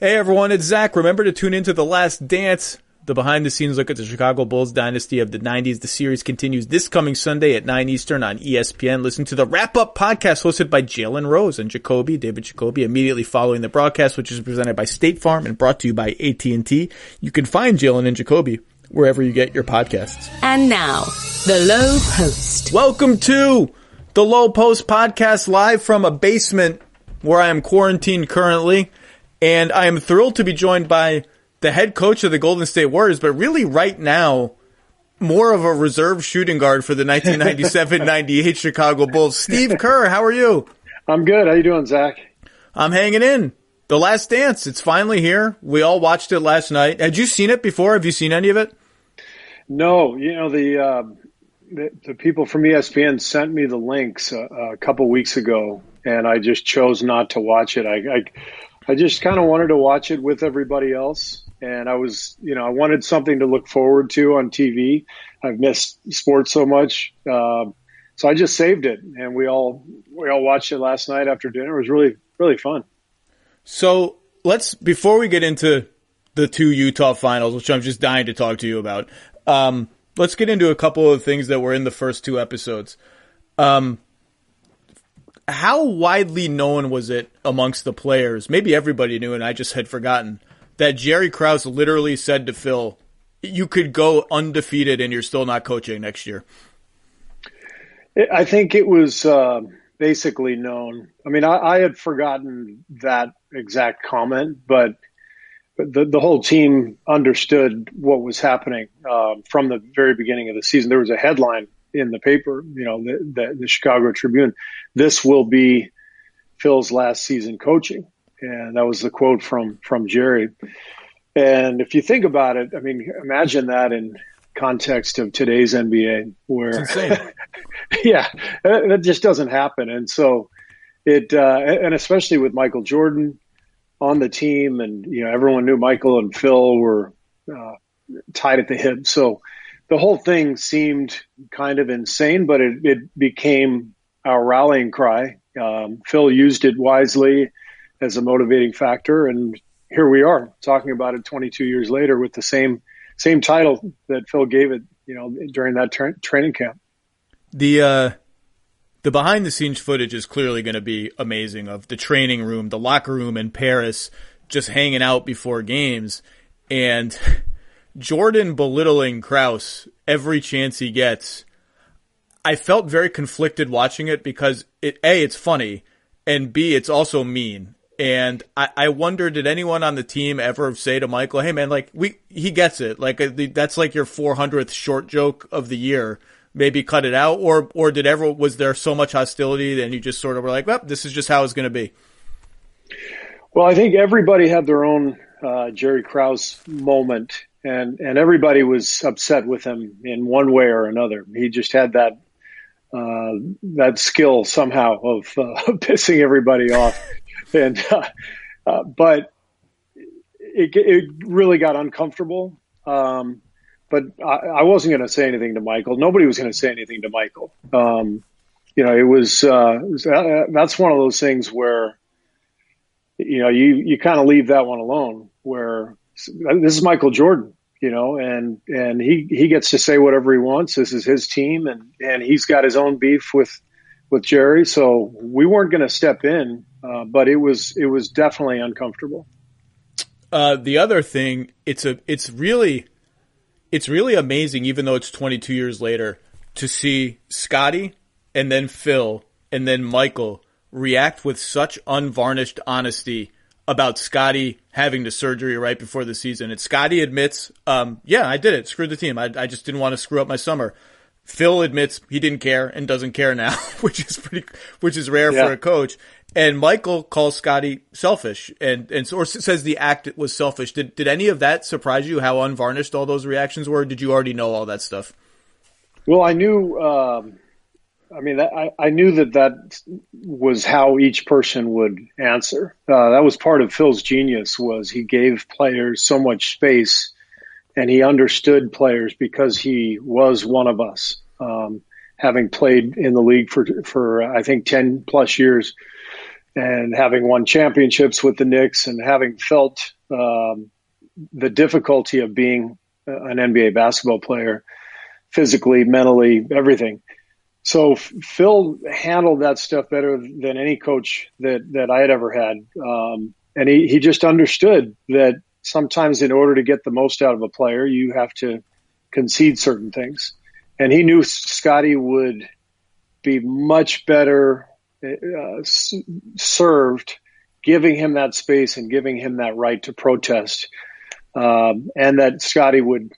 Hey everyone, it's Zach. Remember to tune into The Last Dance, the behind-the-scenes look at the Chicago Bulls dynasty of the 90s. The series continues this coming Sunday at 9 Eastern on ESPN. Listen to the wrap-up podcast hosted by Jalen Rose and David Jacoby, immediately following the broadcast, which is presented by State Farm and brought to you by AT&T. You can find Jalen and Jacoby wherever you get your podcasts. And now, the Lowe Post. Welcome to the Lowe Post podcast, live from a basement where I am quarantined currently. And I am thrilled to be joined by the head coach of the Golden State Warriors, but really right now, more of a reserve shooting guard for the 1997-98 Chicago Bulls. Steve Kerr, how are you? I'm good. How you doing, Zach? I'm hanging in. The Last Dance, it's finally here. We all watched it last night. Had you seen it before? Have you seen any of it? No. You know, the people from ESPN sent me the links a couple weeks ago, and I just chose not to watch it. I just kind of wanted to watch it with everybody else. And I wanted something to look forward to on TV. I've missed sports so much. So I just saved it, and we all watched it last night after dinner. It was really, really fun. So before we get into the two Utah finals, which I'm just dying to talk to you about, let's get into a couple of things that were in the first two episodes. How widely known was it amongst the players? Maybe everybody knew, and I just had forgotten, that Jerry Krause literally said to Phil, you could go undefeated and you're still not coaching next year. I think it was basically known. I mean, I had forgotten that exact comment, but the whole team understood what was happening from the very beginning of the season. There was a headline in the paper, the Chicago Tribune, this will be Phil's last season coaching. And that was the quote from Jerry. And if you think about it, I mean, imagine that in context of today's NBA where, it's insane. Yeah, that just doesn't happen. And so and especially with Michael Jordan on the team, and, everyone knew Michael and Phil were tied at the hip. So the whole thing seemed kind of insane, but it became our rallying cry. Phil used it wisely as a motivating factor, and here we are talking about it 22 years later with the same title that Phil gave it, during that training camp. The behind the scenes footage is clearly going to be amazing, of the training room, the locker room in Paris, just hanging out before games, and Jordan belittling Krause every chance he gets. I felt very conflicted watching it because it's funny, and B, it's also mean. And I wonder, did anyone on the team ever say to Michael, hey man, he gets it. That's like your 400th short joke of the year. Maybe cut it out, or was there so much hostility and you just sort of were like, well, this is just how it's going to be? Well, I think everybody had their own Jerry Krause moment, and everybody was upset with him in one way or another. He just had that skill somehow of pissing everybody off, and but it really got uncomfortable. But I wasn't going to say anything to Michael. Nobody was going to say anything to Michael. It was that's one of those things where, you kind of leave that one alone, where this is Michael Jordan, and he gets to say whatever he wants. This is his team, and he's got his own beef with Jerry. So we weren't going to step in, but it was definitely uncomfortable. The other thing, it's really amazing, even though it's 22 years later, to see Scotty and then Phil and then Michael react with such unvarnished honesty about Scotty having the surgery right before the season. And Scotty admits, yeah, I did it. Screw the team. I just didn't want to screw up my summer. Phil admits he didn't care and doesn't care now, which is rare for a coach. And Michael calls Scotty selfish and says the act was selfish. Did any of that surprise you, how unvarnished all those reactions were? Or did you already know all that stuff? Well, I knew, I knew that was how each person would answer. That was part of Phil's genius, was he gave players so much space, and he understood players because he was one of us, having played in the league for I think 10 plus years. and having won championships with the Knicks and having felt the difficulty of being an NBA basketball player, physically, mentally, everything. So Phil handled that stuff better than any coach that I had ever had. And he just understood that sometimes in order to get the most out of a player, you have to concede certain things. And he knew Scotty would be much better served giving him that space and giving him that right to protest. And that Scotty would,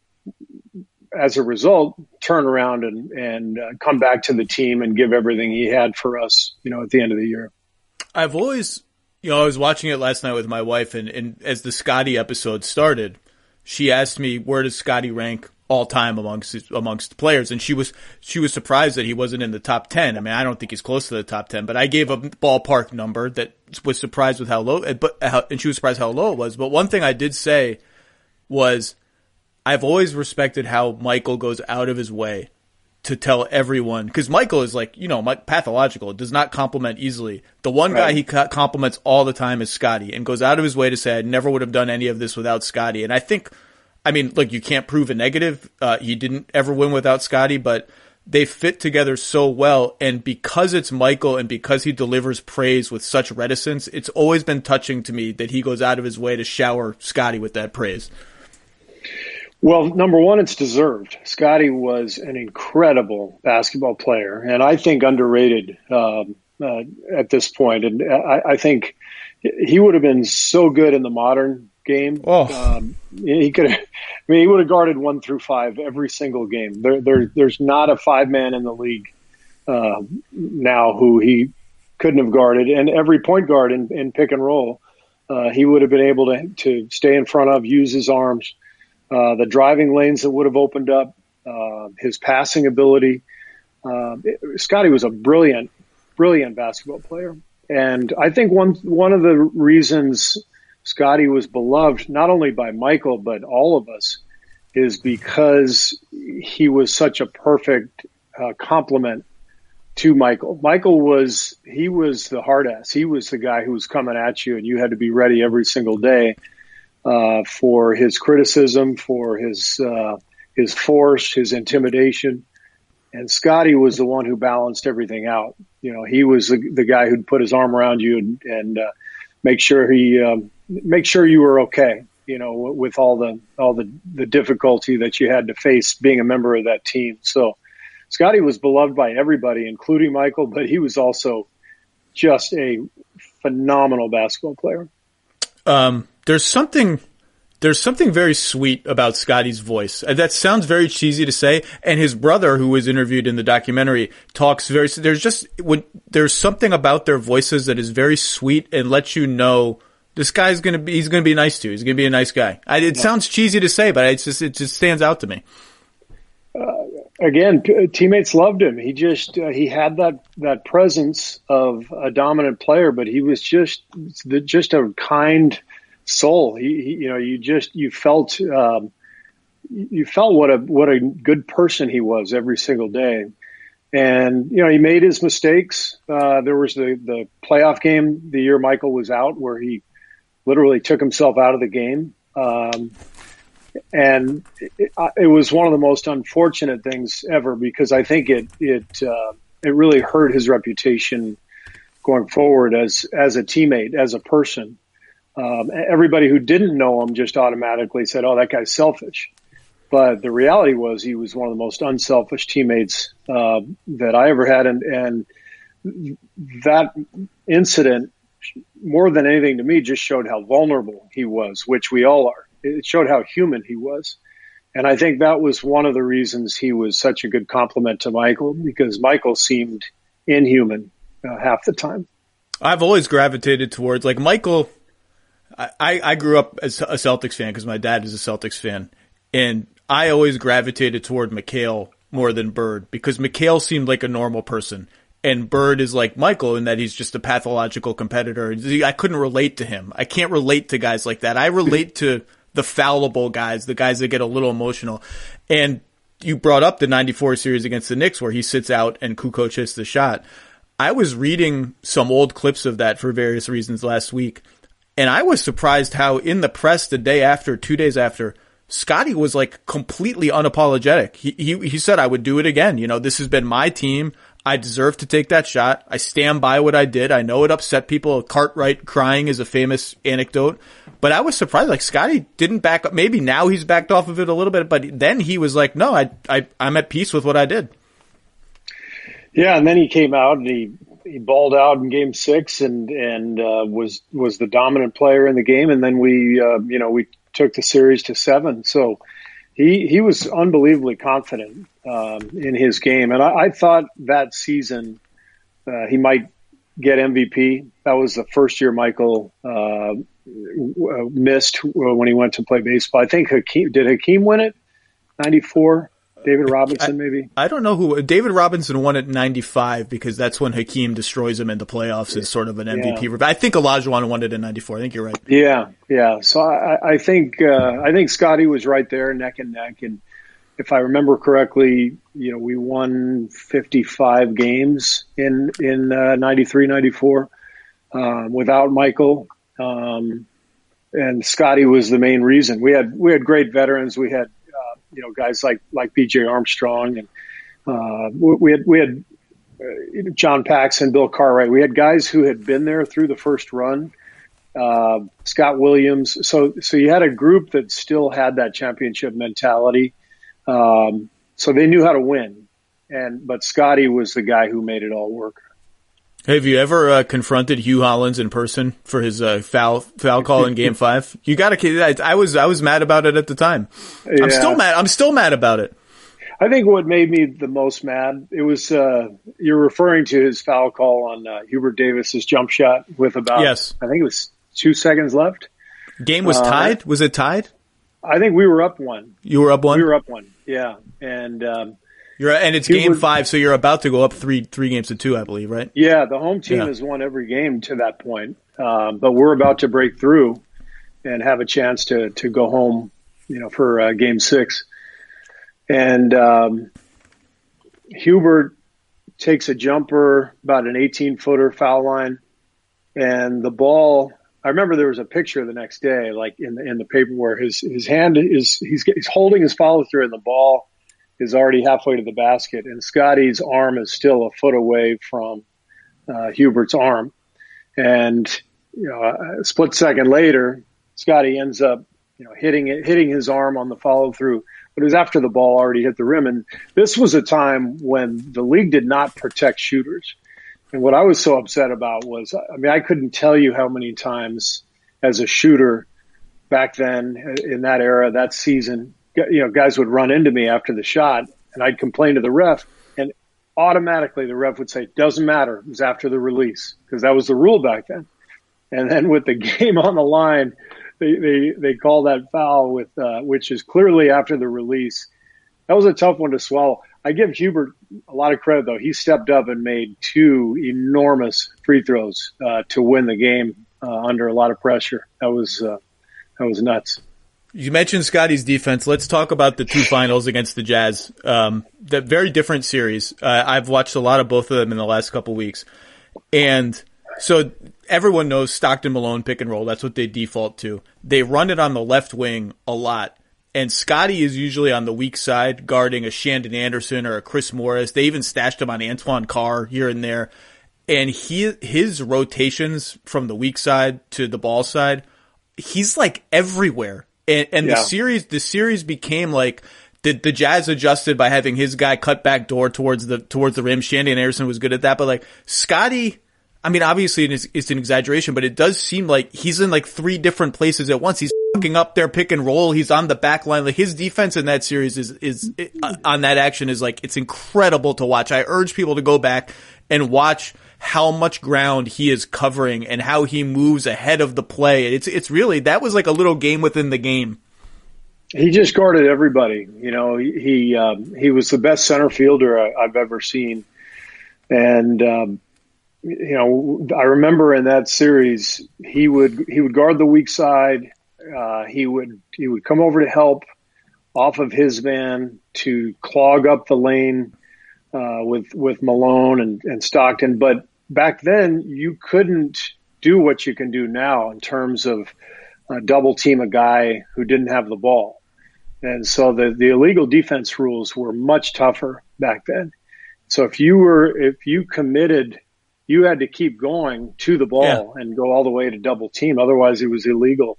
as a result, turn around and come back to the team and give everything he had for us, at the end of the year. I've always, I was watching it last night with my wife, and as the Scotty episode started, she asked me, where does Scotty rank all time amongst players? And she was surprised that he wasn't in the top 10. I mean, I don't think he's close to the top 10, but I gave a ballpark number that was surprised with how low, and she was surprised how low it was. But one thing I did say was, I've always respected how Michael goes out of his way to tell everyone, because Michael is like, pathological, does not compliment easily. The one guy he compliments all the time is Scotty, and goes out of his way to say, I never would have done any of this without Scotty. And I think, look, you can't prove a negative. He didn't ever win without Scotty, but they fit together so well. And because it's Michael and because he delivers praise with such reticence, it's always been touching to me that he goes out of his way to shower Scotty with that praise. Well, number one, it's deserved. Scotty was an incredible basketball player, and I think underrated at this point. And I think he would have been so good in the modern game. He could have. He would have guarded 1 through 5 every single game. There's not a 5-man in the league now who he couldn't have guarded, and every point guard in pick and roll, he would have been able to stay in front of, use his arms. The driving lanes that would have opened up, his passing ability. Scotty was a brilliant basketball player. And I think one of the reasons Scotty was beloved, not only by Michael, but all of us, is because he was such a perfect complement to Michael. Michael was the hard ass. He was the guy who was coming at you, and you had to be ready every single day. For his criticism, for his force, his intimidation. And Scotty was the one who balanced everything out. He was the guy who'd put his arm around you and make sure you were okay, with all the difficulty that you had to face being a member of that team. So Scotty was beloved by everybody, including Michael, but he was also just a phenomenal basketball player. There's something very sweet about Scotty's voice. That sounds very cheesy to say. And his brother, who was interviewed in the documentary, talks there's something about their voices that is very sweet and lets you know this guy's he's gonna be nice to you. He's gonna be a nice guy. It sounds cheesy to say, but it just stands out to me. Again, teammates loved him. He had that presence of a dominant player, but he was just a kind soul. You felt what a good person he was every single day. And he made his mistakes. There was the playoff game the year Michael was out, where he literally took himself out of the game. And it was one of the most unfortunate things ever, because I think it really hurt his reputation going forward as a teammate, as a person. Everybody who didn't know him just automatically said, "Oh, that guy's selfish." But the reality was he was one of the most unselfish teammates that I ever had. And that incident, more than anything to me, just showed how vulnerable he was, which we all are. It showed how human he was. And I think that was one of the reasons he was such a good compliment to Michael, because Michael seemed inhuman half the time. I've always gravitated towards, like, Michael. I grew up as a Celtics fan because my dad is a Celtics fan, and I always gravitated toward McHale more than Bird, because McHale seemed like a normal person, and Bird is like Michael in that he's just a pathological competitor. I couldn't relate to him. I can't relate to guys like that. I relate to the fallible guys, the guys that get a little emotional. And you brought up the 94 series against the Knicks where he sits out and Kukoc hits the shot. I was reading some old clips of that for various reasons last week, and I was surprised how in the press the day after, 2 days after, Scotty was like completely unapologetic. He said, I would do it again. This has been my team. I deserve to take that shot. I stand by what I did. I know it upset people. Cartwright crying is a famous anecdote. But I was surprised. Like, Scotty didn't back up. Maybe now he's backed off of it a little bit, but then he was like, no, I'm at peace with what I did. Yeah, and then he came out and he balled out in Game 6 and was the dominant player in the game. And then we took the series to 7. So he was unbelievably confident in his game. And I thought that season he might get MVP. That was the first year Michael missed when he went to play baseball. I think Hakeem win it? 94? David Robinson, maybe? I don't know who. David Robinson won it in 95 because that's when Hakeem destroys him in the playoffs as sort of an MVP. Yeah. I think Olajuwon won it in 94. I think you're right. Yeah. So I think Scotty was right there, neck and neck. And if I remember correctly, we won 55 games in 93, 94 without Michael. And Scotty was the main reason. We had great veterans. We had guys like B.J. Armstrong, and we had John Paxson, Bill Cartwright. We had guys who had been there through the first run. Scott Williams. So you had a group that still had that championship mentality. So they knew how to win, but Scotty was the guy who made it all work. Have you ever confronted Hugh Hollins in person for his foul call in Game 5? You got to. I was mad about it at the time. Yeah. I'm still mad about it. I think what made me the most mad, it was you're referring to his foul call on Hubert Davis's jump shot with about I think it was 2 seconds left. Game was tied. Was it tied? I think we were up 1. You were up 1. We were up 1. Yeah, and. And it's Game 5, so you're about to go up three games to 2, I believe, right? Yeah, the home team has won every game to that point, but we're about to break through and have a chance to go home, for Game 6. And Hubert takes a jumper, about an 18-footer foul line, and the ball. I remember there was a picture the next day, like in the paper, where his hand he's holding his follow through, and the ball is already halfway to the basket, and Scotty's arm is still a foot away from Hubert's arm. And a split second later, Scotty ends up hitting his arm on the follow through, but it was after the ball already hit the rim. And this was a time when the league did not protect shooters. And what I was so upset about was, I couldn't tell you how many times as a shooter back then in that era, that season, guys would run into me after the shot, and I'd complain to the ref, and automatically the ref would say, doesn't matter, it was after the release, because that was the rule back then. And then with the game on the line, they call that foul which is clearly after the release. That was a tough one to swallow. I give Hubert a lot of credit, though. He stepped up and made 2 enormous free throws to win the game under a lot of pressure. That was nuts. You mentioned Scotty's defense. Let's talk about the 2 finals against the Jazz. The very different series. I've watched a lot of both of them in the last couple weeks. And so everyone knows Stockton-Malone pick and roll. That's what they default to. They run it on the left wing a lot. And Scotty is usually on the weak side, guarding a Shandon Anderson or a Chris Morris. They even stashed him on Antoine Carr here and there. And his rotations from the weak side to the ball side, he's like everywhere. And the series became like the Jazz adjusted by having his guy cut back door towards the rim. Shandon Anderson was good at that, but like Scotty, obviously it's an exaggeration, but it does seem like he's in like 3 different places at once. He's fucking up their pick and roll. He's on the back line. Like his defense in that series is on that action is like, it's incredible to watch. I urge people to go back and watch how much ground he is covering and how he moves ahead of the play. It's really, that was like a little game within the game. He just guarded everybody. He was the best center fielder I've ever seen. And, I remember in that series, he would guard the weak side. He would come over to help off of his man to clog up the lane. with Malone and Stockton. But back then, you couldn't do what you can do now in terms of double team a guy who didn't have the ball. And so the illegal defense rules were much tougher back then. So if you committed, you had to keep going to the ball and go all the way to double team. Otherwise, it was illegal.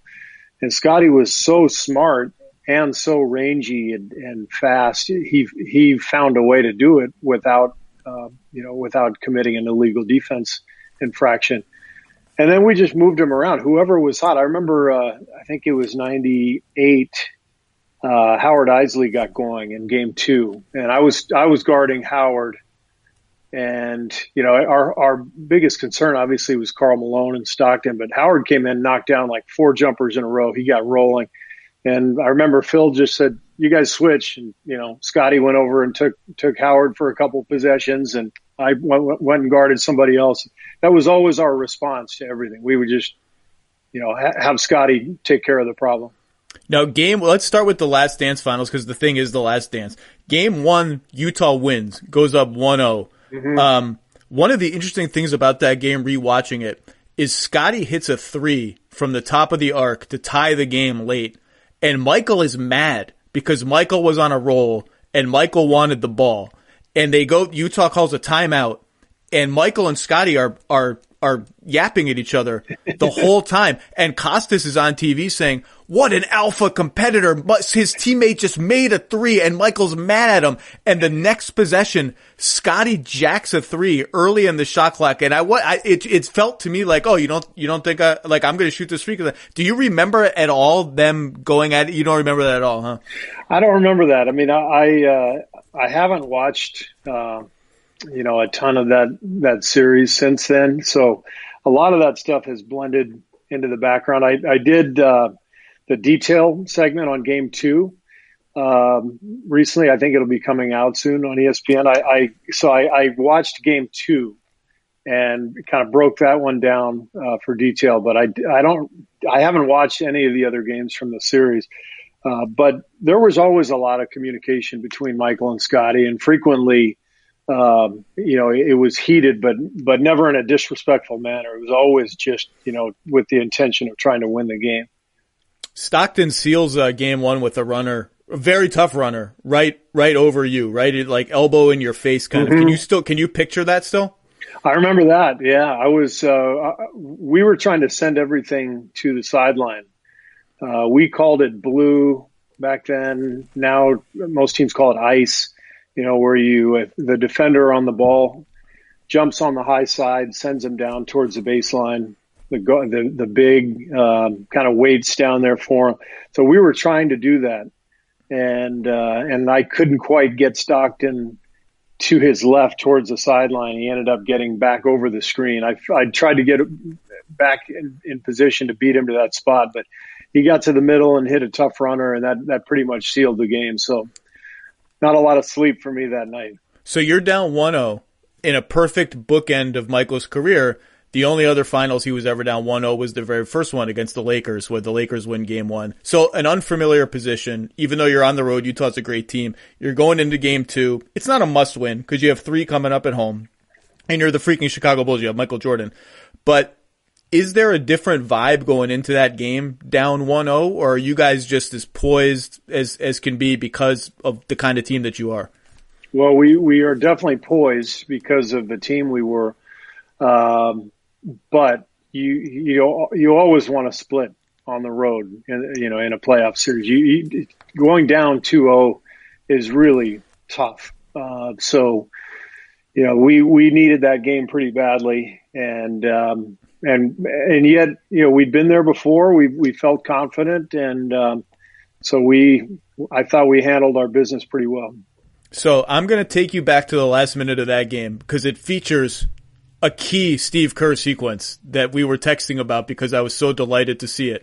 And Scotty was so smart and so rangy and fast. He found a way to do it without committing an illegal defense infraction. And then we just moved him around. Whoever was hot. I remember, I think it was 98. Howard Isley got going in game 2, and I was guarding Howard. And, our biggest concern obviously was Karl Malone and Stockton, but Howard came in, knocked down like 4 jumpers in a row. He got rolling. And I remember Phil just said, you guys switch. And, Scotty went over and took Howard for a couple possessions, and I went and guarded somebody else. That was always our response to everything. We would just, have Scotty take care of the problem. Now, let's start with the Last Dance finals, because the thing is the Last Dance. Game 1, Utah wins, goes up 1-0. Mm-hmm. One of the interesting things about that game, rewatching it, is Scotty hits a 3 from the top of the arc to tie the game late. And Michael is mad because Michael was on a roll and Michael wanted the ball. And Utah calls a timeout, and Michael and Scotty are yapping at each other the whole time. And Costas is on TV saying, what an alpha competitor. His teammate just made a 3 and Michael's mad at him. And the next possession, Scotty jacks a 3 early in the shot clock. And it felt to me like, oh, you don't think I'm going to shoot this free? Do you remember at all them going at it? You don't remember that at all, huh? I don't remember that. I mean, I haven't watched, a ton of that series since then. So a lot of that stuff has blended into the background. I did, the detail segment on game 2, recently. I think it'll be coming out soon on ESPN. I watched game 2 and kind of broke that one down, for detail, but I haven't watched any of the other games from the series. But there was always a lot of communication between Michael and Scotty, and frequently, it was heated, but never in a disrespectful manner. It was always just, with the intention of trying to win the game. Stockton seals game 1 with a runner, a very tough runner, right over you, right? Like elbow in your face kind Mm-hmm. of. Can you picture that still? I remember that. Yeah, I was, we were trying to send everything to the sideline. We called it blue back then. Now most teams call it ice, where the defender on the ball jumps on the high side, sends him down towards the baseline. The big kind of weights down there for him. So we were trying to do that, and I couldn't quite get Stockton to his left towards the sideline. He ended up getting back over the screen. I tried to get back in position to beat him to that spot, but he got to the middle and hit a tough runner, and that pretty much sealed the game. So not a lot of sleep for me that night. So you're down 1-0 in a perfect bookend of Michael's career. The only other finals he was ever down 1-0 was the very first one against the Lakers, where the Lakers win game 1. So an unfamiliar position, even though you're on the road, Utah's a great team. You're going into game 2. It's not a must win because you have 3 coming up at home, and you're the freaking Chicago Bulls. You have Michael Jordan. But is there a different vibe going into that game down 1-0, or are you guys just as poised as can be because of the kind of team that you are? Well, we are definitely poised because of the team we were. But you always want to split on the road in a playoff series. Going down 2-0 is really tough. So we needed that game pretty badly, and yet we'd been there before. We felt confident, and so I thought we handled our business pretty well. So I'm going to take you back to the last minute of that game because it features a key Steve Kerr sequence that we were texting about because I was so delighted to see it.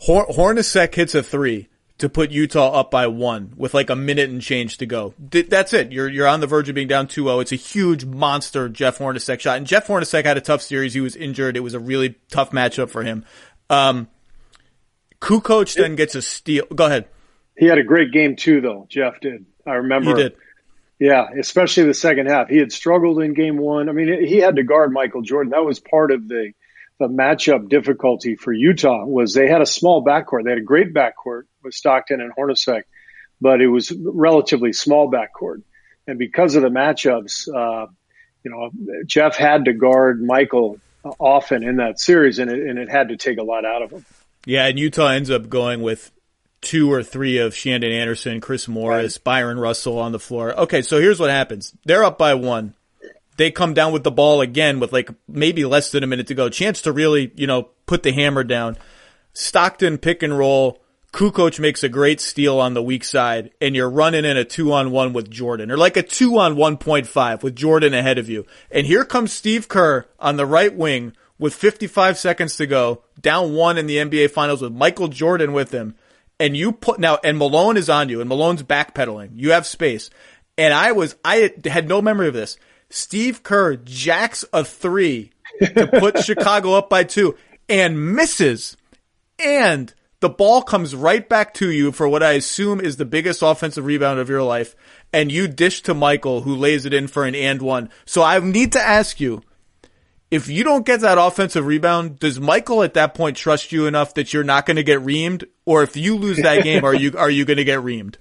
Hornacek hits a 3 to put Utah up by 1 with like a minute and change to go. That's it. You're on the verge of being down 2-0. It's a huge monster Jeff Hornacek shot. And Jeff Hornacek had a tough series. He was injured. It was a really tough matchup for him. Kukoc then gets a steal. Go ahead. He had a great game too, though. Jeff did. I remember. He did. Yeah, especially the second half. He had struggled in game one. I mean, he had to guard Michael Jordan. That was part of the matchup difficulty for Utah was they had a small backcourt. They had a great backcourt with Stockton and Hornacek, but it was relatively small backcourt. And because of the matchups, Jeff had to guard Michael often in that series, and it had to take a lot out of him. Yeah, and Utah ends up going with 2 or 3 of Shandon Anderson, Chris Morris, right. Byron Russell on the floor. Okay, so here's what happens. They're up by 1. They come down with the ball again with like maybe less than a minute to go. Chance to really, put the hammer down. Stockton pick and roll. Kukoc makes a great steal on the weak side, and you're running in a 2-on-1 with Jordan, or like a 2-on-1.5 with Jordan ahead of you. And here comes Steve Kerr on the right wing with 55 seconds to go, down 1 in the NBA Finals with Michael Jordan with him. And and Malone is on you, and Malone's backpedaling. You have space. And I had no memory of this. Steve Kerr jacks a 3 to put Chicago up by 2 and misses. And the ball comes right back to you for what I assume is the biggest offensive rebound of your life. And you dish to Michael, who lays it in for an and one. So I need to ask you, if you don't get that offensive rebound, does Michael at that point trust you enough that you're not going to get reamed? Or if you lose that game, are you going to get reamed?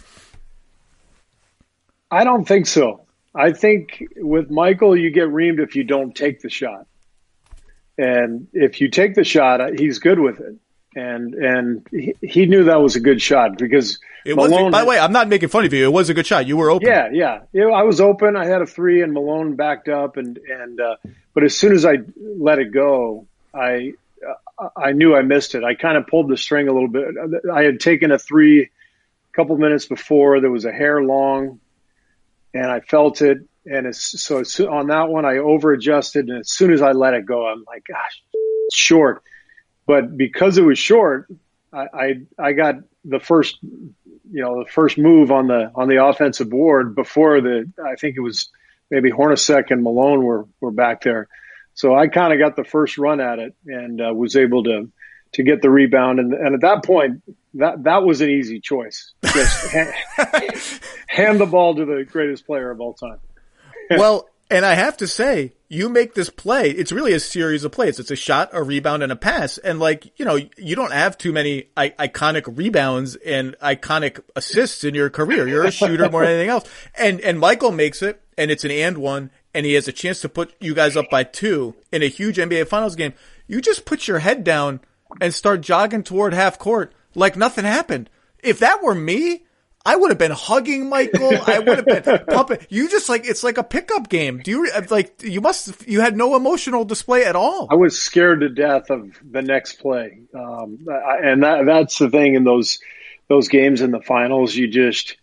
I don't think so. I think with Michael, you get reamed if you don't take the shot. And if you take the shot, he's good with it. And he knew that was a good shot because Malone. By the way, I'm not making fun of you. It was a good shot. You were open. Yeah. I was open. I had a 3, and Malone backed up. But as soon as I let it go, I knew I missed it. I kind of pulled the string a little bit. I had taken a 3 a couple minutes before. There was a hair long, and I felt it. And so on that one, I over-adjusted. And as soon as I let it go, I'm like, gosh, it's short. But because it was short, I got the first move on the offensive board before I think it was maybe Hornacek and Malone were back there. So I kind of got the first run at it and was able to get the rebound. And at that point, that was an easy choice. Just hand the ball to the greatest player of all time. Well, and I have to say, you make this play. It's really a series of plays. It's a shot, a rebound, and a pass. And you don't have too many iconic rebounds and iconic assists in your career. You're a shooter more than anything else. And Michael makes it, and it's an and one, and he has a chance to put you guys up by 2 in a huge NBA Finals game. You just put your head down and start jogging toward half court like nothing happened. If that were me, I would have been hugging Michael. I would have been pumping. You just it's like a pickup game. You had no emotional display at all. I was scared to death of the next play. And that's the thing in those games in the finals. You just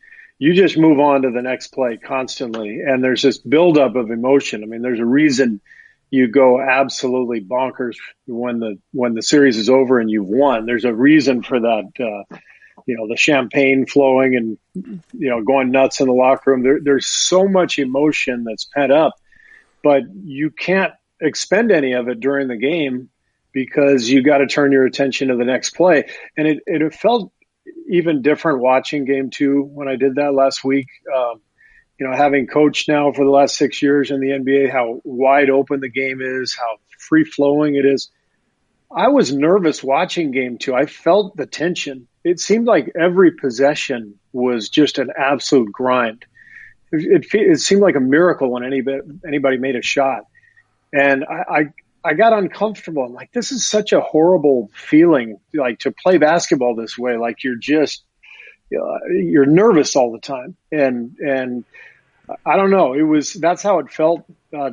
move on to the next play constantly. And there's this buildup of emotion. I mean, there's a reason you go absolutely bonkers when the series is over and you've won. There's a reason for that, the champagne flowing and, going nuts in the locker room. There's so much emotion that's pent up, but you can't expend any of it during the game because you got to turn your attention to the next play. And it felt even different watching game 2 when I did that last week. Having coached now for the last 6 years in the NBA, how wide open the game is, how free flowing it is. I was nervous watching game 2. I felt the tension. It seemed like every possession was just an absolute grind. It seemed like a miracle when anybody made a shot. And I got uncomfortable. I'm like, this is such a horrible feeling, like to play basketball this way. Like you're nervous all the time. And I don't know. That's how it felt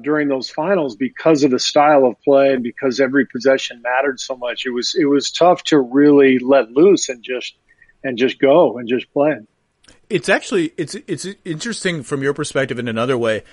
during those finals because of the style of play and because every possession mattered so much. It was tough to really let loose and just go and just play. It's actually it's interesting from your perspective in another way.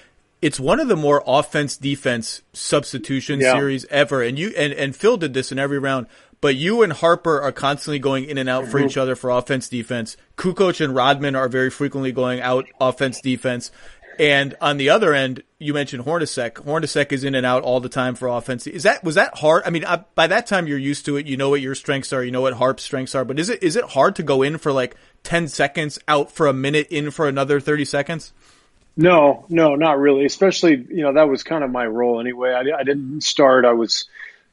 It's one of the more offense-defense substitution series ever. And and Phil did this in every round. But you and Harper are constantly going in and out for each other for offense-defense. Kukoc and Rodman are very frequently going out offense-defense. And on the other end, you mentioned Hornacek. Hornacek is in and out all the time for offense. Was that hard? I mean, by that time you're used to it. You know what your strengths are. You know what Harp's strengths are. But is it hard to go in for 10 seconds, out for a minute, in for another 30 seconds? No, not really. Especially, that was kind of my role anyway. I didn't start. I was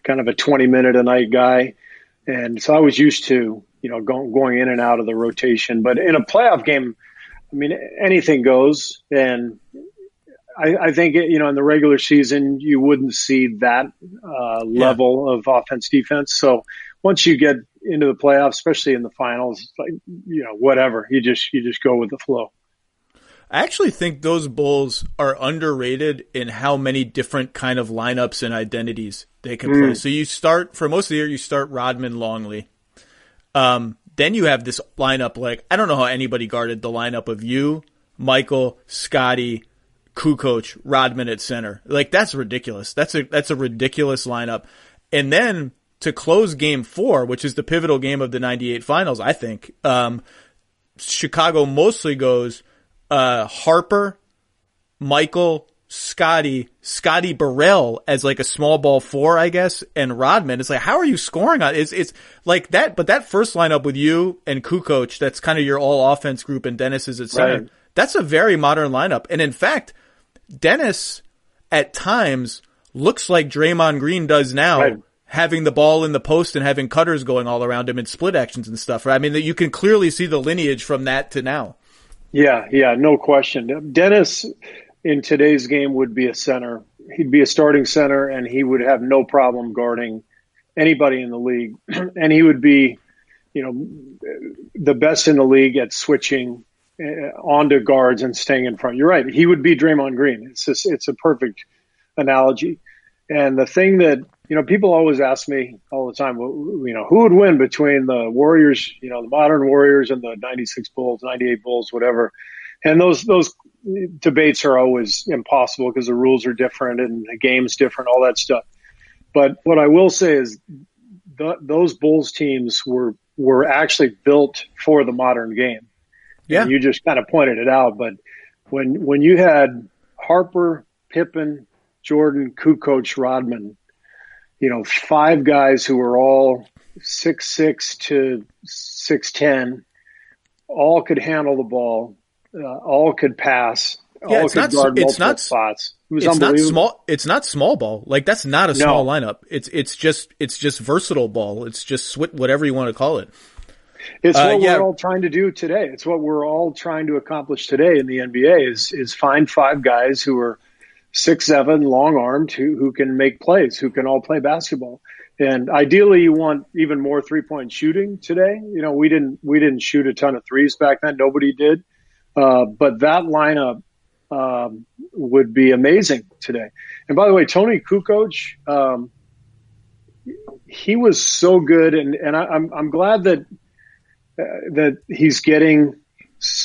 kind of a 20-minute a night guy. And so I was used to, going in and out of the rotation. But in a playoff game, I mean, anything goes. And I think, in the regular season, you wouldn't see that level of offense defense. So once you get into the playoffs, especially in the finals, it's like, whatever, you just go with the flow. I actually think those Bulls are underrated in how many different kind of lineups and identities they can play. So you start, for most of the year, you start Rodman, Longley. Then you have this lineup, like, I don't know how anybody guarded the lineup of you, Michael, Scotty, Kukoc, Rodman at center. Like, that's ridiculous. That's a ridiculous lineup. And then to close game 4, which is the pivotal game of the 98 finals, I think, Chicago mostly goes Harper, Michael, Scotty Burrell as like a small ball 4, I guess, and Rodman. It's like, how are you scoring on it? It's like that, but that first lineup with you and Kukoc, that's kind of your all offense group, and Dennis is at center. Right. That's a very modern lineup. And in fact, Dennis at times looks like Draymond Green does now, right, having the ball in the post and having cutters going all around him and split actions and stuff. Right? I mean, you can clearly see the lineage from that to now. Yeah, no question. Dennis in today's game would be a center. He'd be a starting center, and he would have no problem guarding anybody in the league. And he would be, the best in the league at switching onto guards and staying in front. You're right. He would be Draymond Green. It's a perfect analogy. And the thing that, people always ask me all the time, who would win between the Warriors, the modern Warriors and the 96 Bulls, 98 Bulls, whatever. And those debates are always impossible because the rules are different and the game's different, all that stuff. But what I will say is those Bulls teams were actually built for the modern game. Yeah. And you just kind of pointed it out. But when you had Harper, Pippen, Jordan, Kukoc, Rodman, 5 guys who were all 6'6" to 6'10", all could handle the ball, all could pass, all could guard multiple spots. It was unbelievable. It's not small ball. Like, that's not a small lineup. It's just versatile ball. It's just whatever you want to call it. It's what we're all trying to do today. It's what we're all trying to accomplish today in the NBA is find 5 guys who are 6'7", long-armed, who can make plays, who can all play basketball. And ideally, you want even more three-point shooting today. We didn't shoot a ton of threes back then. Nobody did. But that lineup would be amazing today. And by the way, Toni Kukoc, he was so good, and I'm glad that he's getting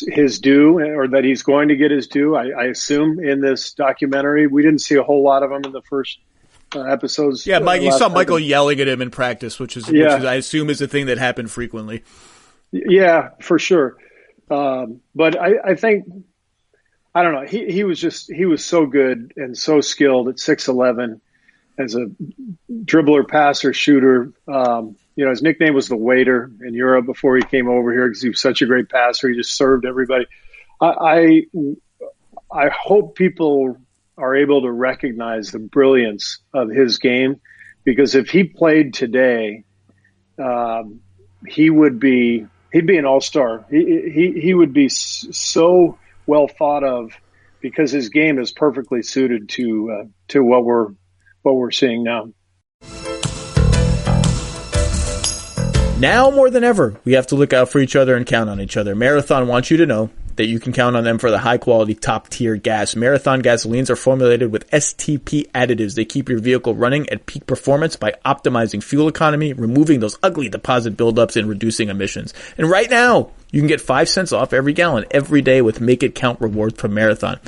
his due, or that he's going to get his due. I assume in this documentary, we didn't see a whole lot of him in the first episodes. Yeah, Mike, you saw Michael yelling at him in practice, which is I assume is a thing that happened frequently. Yeah, for sure. But I think, I don't know. He was so good and so skilled at 6'11" as a dribbler, passer, shooter. His nickname was the Waiter in Europe before he came over here because he was such a great passer. He just served everybody. I hope people are able to recognize the brilliance of his game, because if he played today, he'd be an all-star. He would be so well thought of, because his game is perfectly suited to what we're seeing now. Now more than ever, we have to look out for each other and count on each other. Marathon wants you to know that you can count on them for the high-quality, top-tier gas. Marathon gasolines are formulated with STP additives. They keep your vehicle running at peak performance by optimizing fuel economy, removing those ugly deposit buildups, and reducing emissions. And right now, you can get 5 cents off every gallon every day with Make It Count rewards from Marathon.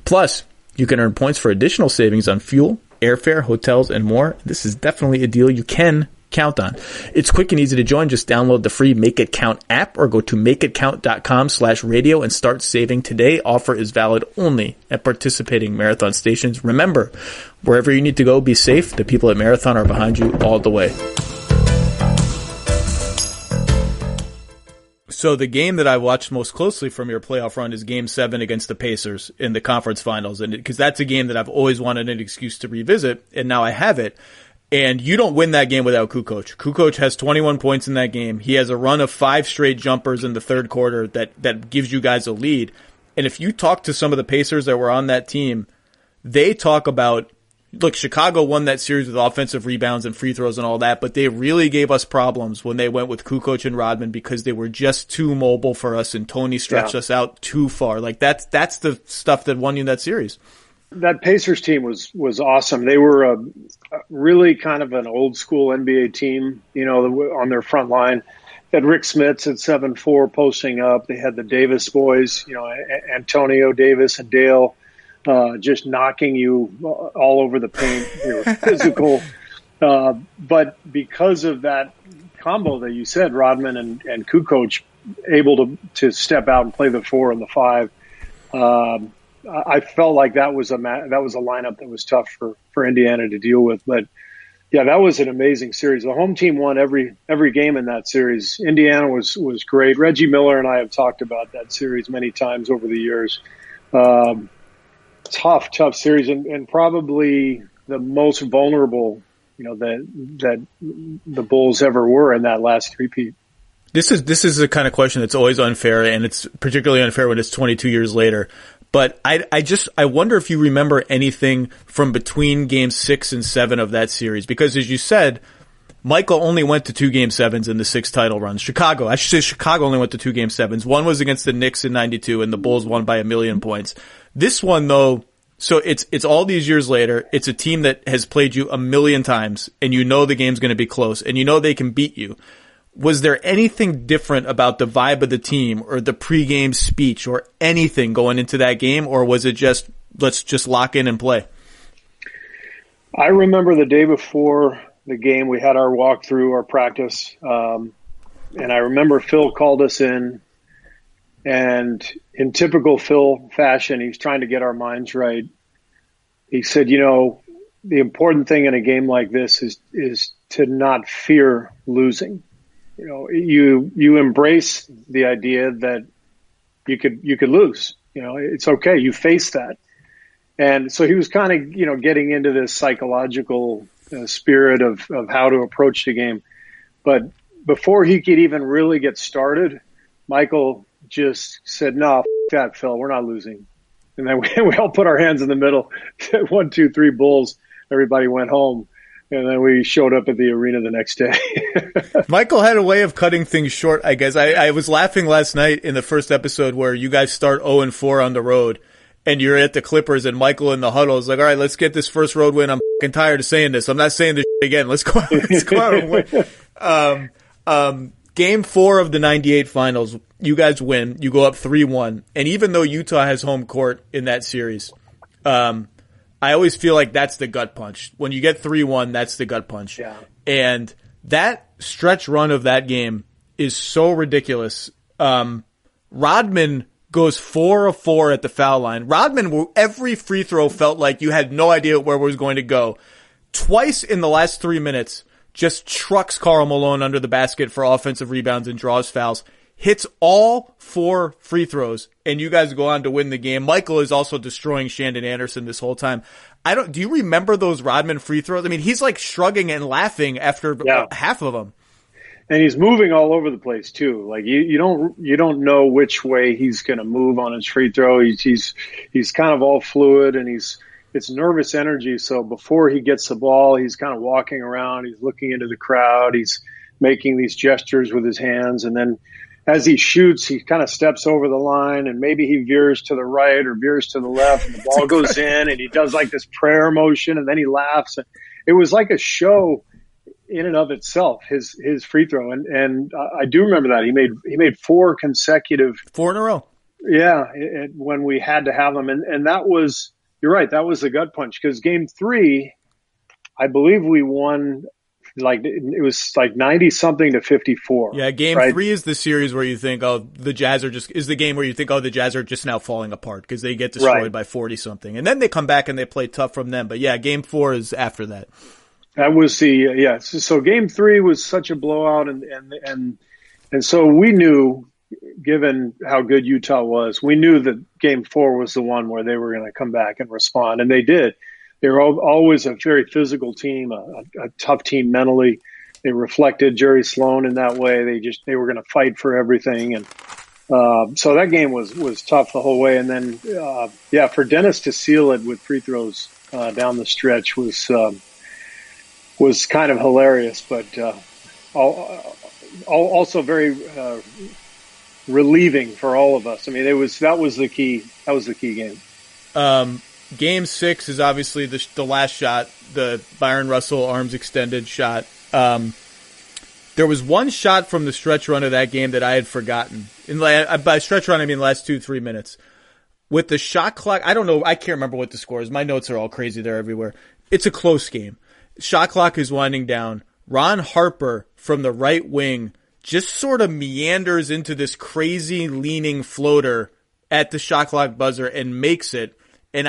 Plus, you can earn points for additional savings on fuel, airfare, hotels, and more. This is definitely a deal you can count on. It's quick and easy to join. Just download the free Make It Count app or go to makeitcount.com/radio and start saving today. Offer is valid only at participating Marathon stations. Remember, wherever you need to go, be safe. The people at Marathon are behind you all the way. So the game that I watched most closely from your playoff run is Game 7 against the Pacers in the conference finals, and because that's a game that I've always wanted an excuse to revisit, and now I have it. And you don't win that game without Kukoc. Kukoc has 21 points in that game. He has a run of 5 straight jumpers in the third quarter that gives you guys a lead. And if you talk to some of the Pacers that were on that team, they talk about, look, Chicago won that series with offensive rebounds and free throws and all that, but they really gave us problems when they went with Kukoc and Rodman because they were just too mobile for us, and Toni stretched us out too far. Like that's the stuff that won you that series. That Pacers team was awesome. They were a really kind of an old school NBA team, on their front line. They had Rick Smits at 7'4" posting up. They had the Davis boys, Antonio Davis and Dale, just knocking you all over the paint. They were physical. But because of that combo that you said, Rodman and Kukoc able to step out and play the 4 and the 5, I felt like that was a lineup that was tough for Indiana to deal with. But yeah, that was an amazing series. The home team won every game in that series. Indiana was great. Reggie Miller and I have talked about that series many times over the years. Tough series, and probably the most vulnerable, that the Bulls ever were in that last three-peat. This is the kind of question that's always unfair, and it's particularly unfair when it's 22 years later. But I wonder if you remember anything from between Games 6 and 7 of that series, because as you said, Michael only went to 2 Game 7s in the 6 title runs. Chicago only went to 2 Game 7s. One was against the Knicks in 92, and the Bulls won by 1,000,000 points. This one, though, so it's all these years later. It's a team that has played you 1,000,000 times, and you know the game's going to be close, and you know they can beat you. Was there anything different about the vibe of the team or the pregame speech or anything going into that game, or was it just, let's just lock in and play? I remember the day before the game, we had our walkthrough, our practice, and I remember Phil called us in, and in typical Phil fashion, he's trying to get our minds right. He said, the important thing in a game like this is to not fear losing. You embrace the idea that you could lose. It's okay. You face that. And so he was kind of, getting into this psychological spirit of how to approach the game. But before he could even really get started, Michael just said, "No, that, Phil, we're not losing." And then we all put our hands in the middle. 1, 2, 3 Bulls. Everybody went home. And then we showed up at the arena the next day. Michael had a way of cutting things short, I guess. I was laughing last night in the first episode where you guys start 0-4 on the road, and you're at the Clippers, and Michael in the huddle is like, all right, let's get this first road win. I'm fucking tired of saying this. I'm not saying this again. Let's go out and win. Game 4 of the 98 finals, you guys win. You go up 3-1. And even though Utah has home court in that series, I always feel like that's the gut punch. When you get 3-1, that's the gut punch. Yeah. And that stretch run of that game is so ridiculous. Rodman goes 4 of 4 at the foul line. Rodman, every free throw felt like you had no idea where it was going to go. Twice in the last 3 minutes, just trucks Karl Malone under the basket for offensive rebounds and draws fouls. Hits all 4 free throws, and you guys go on to win the game. Michael is also destroying Shandon Anderson this whole time. Do you remember those Rodman free throws? I mean, he's like shrugging and laughing after half of them. And he's moving all over the place too. Like you don't know which way he's going to move on his free throw. He's kind of all fluid, and it's nervous energy. So before he gets the ball, he's kind of walking around. He's looking into the crowd. He's making these gestures with his hands, and then as he shoots, he kind of steps over the line, and maybe he veers to the right or veers to the left, and the ball goes in, and he does like this prayer motion, and then he laughs. It was like a show in and of itself, his free throw. And I do remember that. He made 4 consecutive. 4 in a row. Yeah, when we had to have them. And that was, you're right, that was the gut punch. Because game 3, I believe we won, it was like 90 something to 54. Yeah, game 3 is the series where you think, the Jazz is the game where you think, the Jazz are just now falling apart because they get destroyed by 40 something. And then they come back and they play tough from them. But yeah, game 4 is after that. That was So game 3 was such a blowout, and so we knew, given how good Utah was, we knew that Game 4 was the one where they were going to come back and respond, and they did. They were always a very physical team, a tough team mentally. They reflected Jerry Sloan in that way. They were going to fight for everything, and so that game was tough the whole way. And then for Dennis to seal it with free throws down the stretch was kind of hilarious, but also very relieving for all of us. I mean, that was the key game. Game 6 is obviously the last shot, the Byron Russell arms extended shot. There was one shot from the stretch run of that game that I had forgotten. By stretch run, I mean the last 2-3 minutes. With the shot clock, I don't know, I can't remember what the score is. My notes are all crazy. They're everywhere. It's a close game. Shot clock is winding down. Ron Harper from the right wing just sort of meanders into this crazy leaning floater at the shot clock buzzer and makes it. And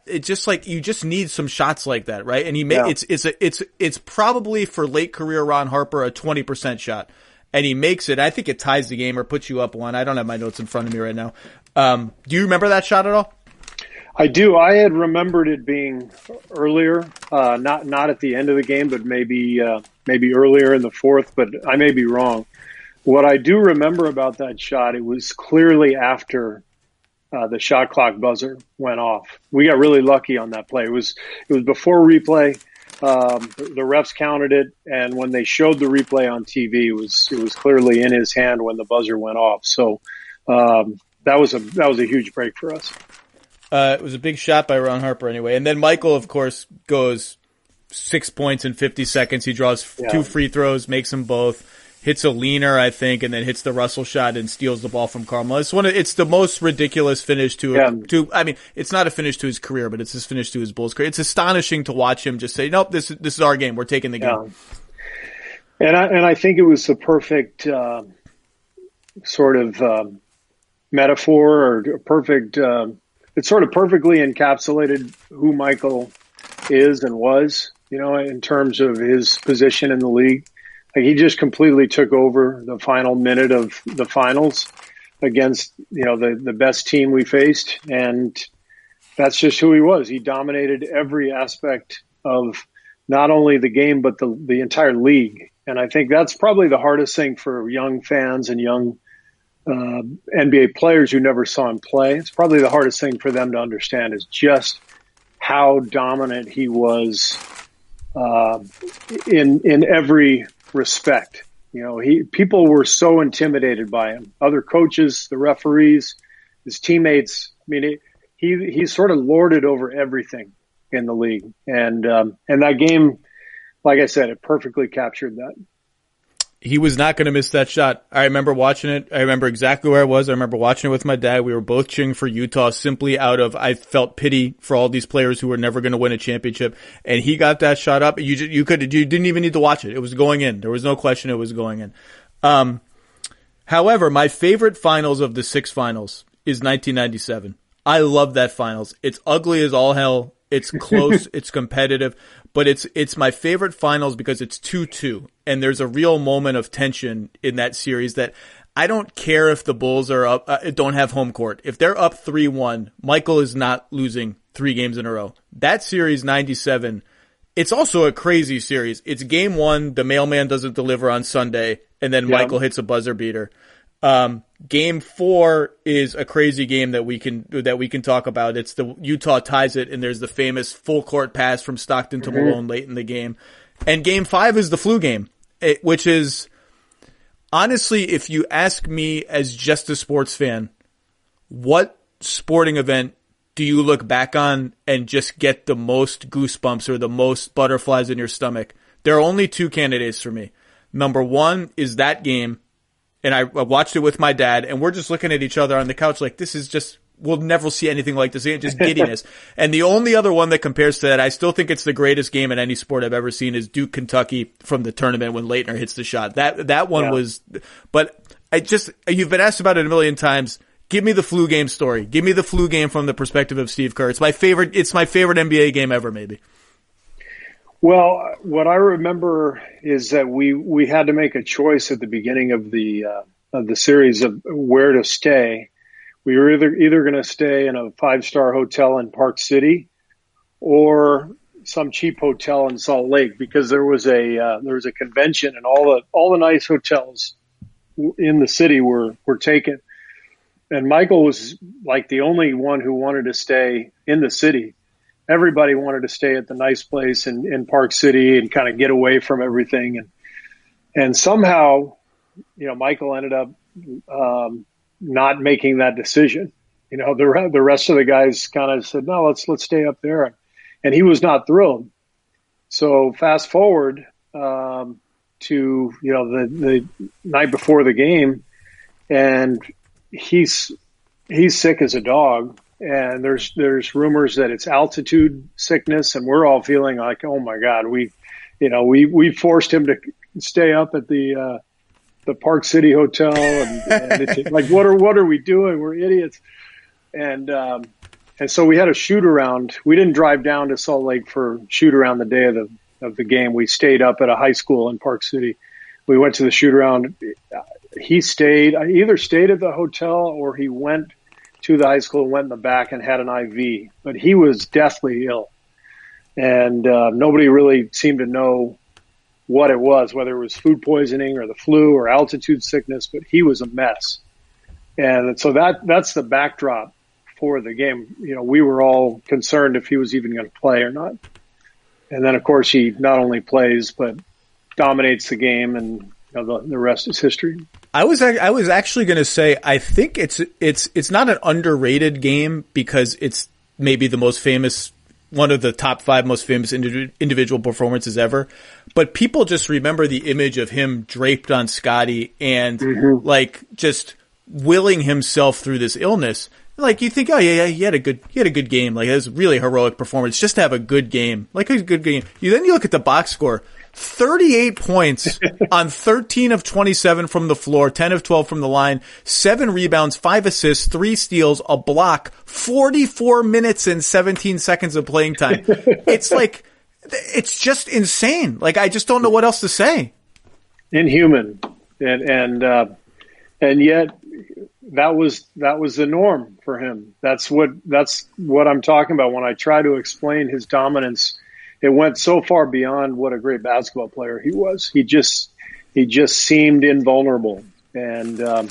it's just like, you just need some shots like that, right? And it's probably for late career Ron Harper a 20% shot, and he makes it. I think it ties the game or puts you up one. I don't have my notes in front of me right now. Do you remember that shot at all? I do. I had remembered it being earlier, not at the end of the game, but maybe earlier in the fourth. But I may be wrong. What I do remember about that shot, it was clearly after the shot clock buzzer went off. We got really lucky on that play. It was before replay. The refs counted it, and when they showed the replay on TV, it was clearly in his hand when the buzzer went off. So that was a huge break for us. It was a big shot by Ron Harper anyway. And then Michael, of course, goes 6 points in 50 seconds. He draws 2 free throws, makes them both. Hits a leaner, I think, and then hits the Russell shot and steals the ball from Carmelo. It's the most ridiculous finish I mean, it's not a finish to his career, but it's his finish to his Bulls career. It's astonishing to watch him just say, nope, this is our game. We're taking the game. And I think it was the perfect sort of metaphor or perfect. It sort of perfectly encapsulated who Michael is and was, in terms of his position in the league. Like, he just completely took over the final minute of the finals against, the best team we faced. And that's just who he was. He dominated every aspect of not only the game, but the entire league. And I think that's probably the hardest thing for young fans and young NBA players who never saw him play. It's probably the hardest thing for them to understand is just how dominant he was in every respect. People were so intimidated by him. Other coaches, the referees, his teammates. I mean, he sort of lorded over everything in the league. And that game, like I said, it perfectly captured that. He was not going to miss that shot. I remember watching it. I remember exactly where I was. I remember watching it with my dad. We were both cheering for Utah simply out of, I felt pity for all these players who were never going to win a championship. And he got that shot up. You didn't even need to watch it. It was going in. There was no question it was going in. However, my favorite finals of the 6 finals is 1997. I love that finals. It's ugly as all hell. It's close. It's competitive, but it's my favorite finals because it's 2-2, and there's a real moment of tension in that series that I don't care if the Bulls are up, don't have home court. If they're up 3-1, Michael is not losing 3 games in a row. That series 97, it's also a crazy series. It's game 1, the mailman doesn't deliver on Sunday, and then Michael hits a buzzer beater. Game 4 is a crazy game that we can talk about. It's the Utah ties it, and there's the famous full court pass from Stockton to Malone late in the game. And game 5 is the flu game, which is honestly, if you ask me as just a sports fan, what sporting event do you look back on and just get the most goosebumps or the most butterflies in your stomach? There are only 2 candidates for me. Number 1 is that game. And I watched it with my dad, and we're just looking at each other on the couch like, this is just, we'll never see anything like this. It's just giddiness. And the only other one that compares to that, I still think it's the greatest game in any sport I've ever seen, is Duke, Kentucky from the tournament when Leitner hits the shot. That one was, but you've been asked about it a million times. Give me the flu game story. Give me the flu game from the perspective of Steve Kerr. It's my favorite NBA game ever, maybe. Well, what I remember is that we had to make a choice at the beginning of the the series of where to stay. We were either going to stay in a 5-star hotel in Park City or some cheap hotel in Salt Lake, because there was a convention and all the nice hotels in the city were taken. And Michael was like the only one who wanted to stay in the city. Everybody wanted to stay at the nice place in Park City and kind of get away from everything. And somehow, Michael ended up not making that decision. The rest of the guys kind of said, no, let's stay up there. And he was not thrilled. So fast forward to, the night before the game, and he's sick as a dog. And there's rumors that it's altitude sickness, and we're all feeling like, oh my God, we forced him to stay up at the Park City Hotel, and it's like, what are we doing? We're idiots. And so we had a shoot around. We didn't drive down to Salt Lake for shoot around the day of the game. We stayed up at a high school in Park City. We went to the shoot around. He either stayed at the hotel or he went to the high school and went in the back and had an IV, but he was deathly ill. And nobody really seemed to know what it was, whether it was food poisoning or the flu or altitude sickness, but he was a mess. And so that's the backdrop for the game. We were all concerned if he was even going to play or not. And then, of course, he not only plays, but dominates the game, and the rest is history. I was actually going to say, I think it's not an underrated game because it's maybe the most famous, one of the top 5 most famous individual performances ever. But people just remember the image of him draped on Scotty and like just willing himself through this illness. Like you think, oh yeah, he had a good game. Like it was a really heroic performance just to have a good game, like a good game. Then you look at the box score. 38 points on 13 of 27 from the floor, 10 of 12 from the line, 7 rebounds, 5 assists, 3 steals, a block, 44 minutes and 17 seconds of playing time. It's like, it's just insane. Like, I just don't know what else to say. Inhuman. And yet that was the norm for him. That's what I'm talking about when I try to explain his dominance. It went so far beyond what a great basketball player he was. He just seemed invulnerable. And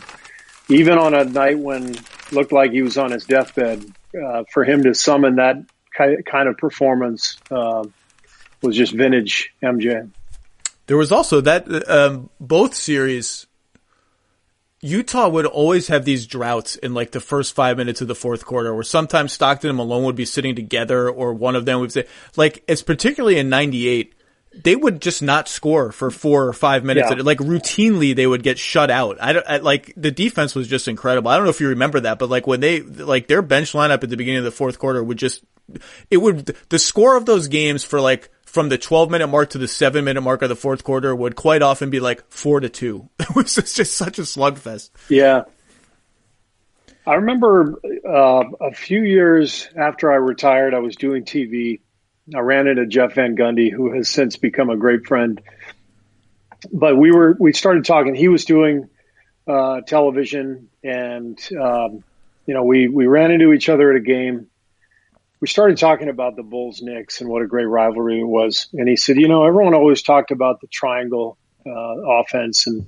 even on a night when it looked like he was on his deathbed, for him to summon that kind of performance was just vintage MJ. There was also that both series, Utah would always have these droughts in like the first 5 minutes of the fourth quarter where sometimes Stockton and Malone would be sitting together or one of them would say, like, it's particularly in 98, they would just not score for 4 or 5 minutes. Yeah. Like routinely they would get shut out. Like the defense was just incredible. I don't know if you remember that, but like when they, like their bench lineup at the beginning of the fourth quarter the score of those games for like, from the 12-minute mark to the 7-minute mark of the fourth quarter would quite often be like 4-2. It was just such a slugfest. Yeah. I remember a few years after I retired, I was doing TV. I ran into Jeff Van Gundy, who has since become a great friend. But we started talking. He was doing television, and we ran into each other at a game. We started talking about the Bulls-Knicks and what a great rivalry it was. And he said, everyone always talked about the triangle offense. And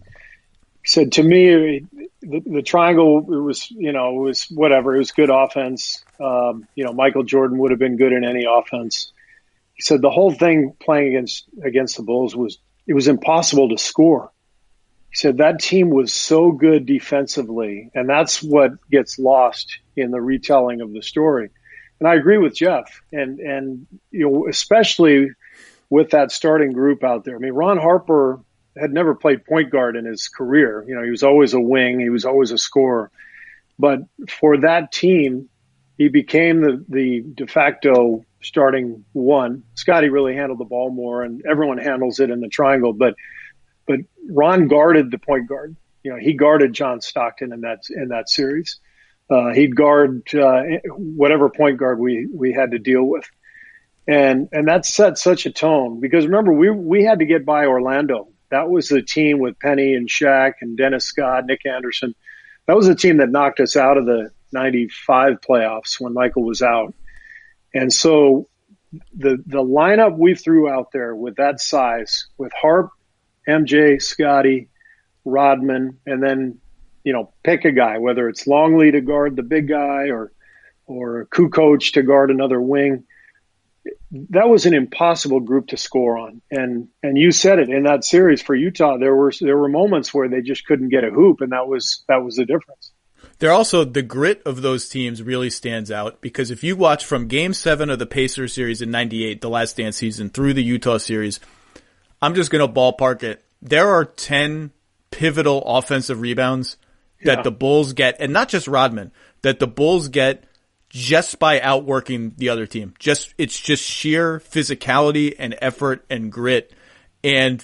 he said, to me, the triangle, it was whatever. It was good offense. Michael Jordan would have been good in any offense. He said the whole thing playing against the Bulls it was impossible to score. He said that team was so good defensively, and that's what gets lost in the retelling of the story. And I agree with Jeff, and especially with that starting group out there. I mean, Ron Harper had never played point guard in his career. He was always a wing. He was always a scorer. But for that team, he became the de facto starting one. Scotty really handled the ball more, and everyone handles it in the triangle. But Ron guarded the point guard. He guarded John Stockton in that series. He'd guard whatever point guard we had to deal with. And that set such a tone because remember, we had to get by Orlando That was the team with Penny and Shaq and Dennis Scott, Nick Anderson. That was the team that knocked us out of the 95 playoffs when Michael was out. And so the lineup we threw out there with that size, with Harp, MJ, Scotty, Rodman, and then, pick a guy, whether it's Longley to guard the big guy or Kukoc to guard another wing. That was an impossible group to score on. And you said it in that series for Utah, there were moments where they just couldn't get a hoop, and that was the difference. They're also, the grit of those teams really stands out, because if you watch from Game 7 of the Pacers series in 98, the Last Dance season, through the Utah series, I'm just going to ballpark it. There are 10 pivotal offensive rebounds that the Bulls get, and not just Rodman, that the Bulls get just by outworking the other team. It's just sheer physicality and effort and grit. And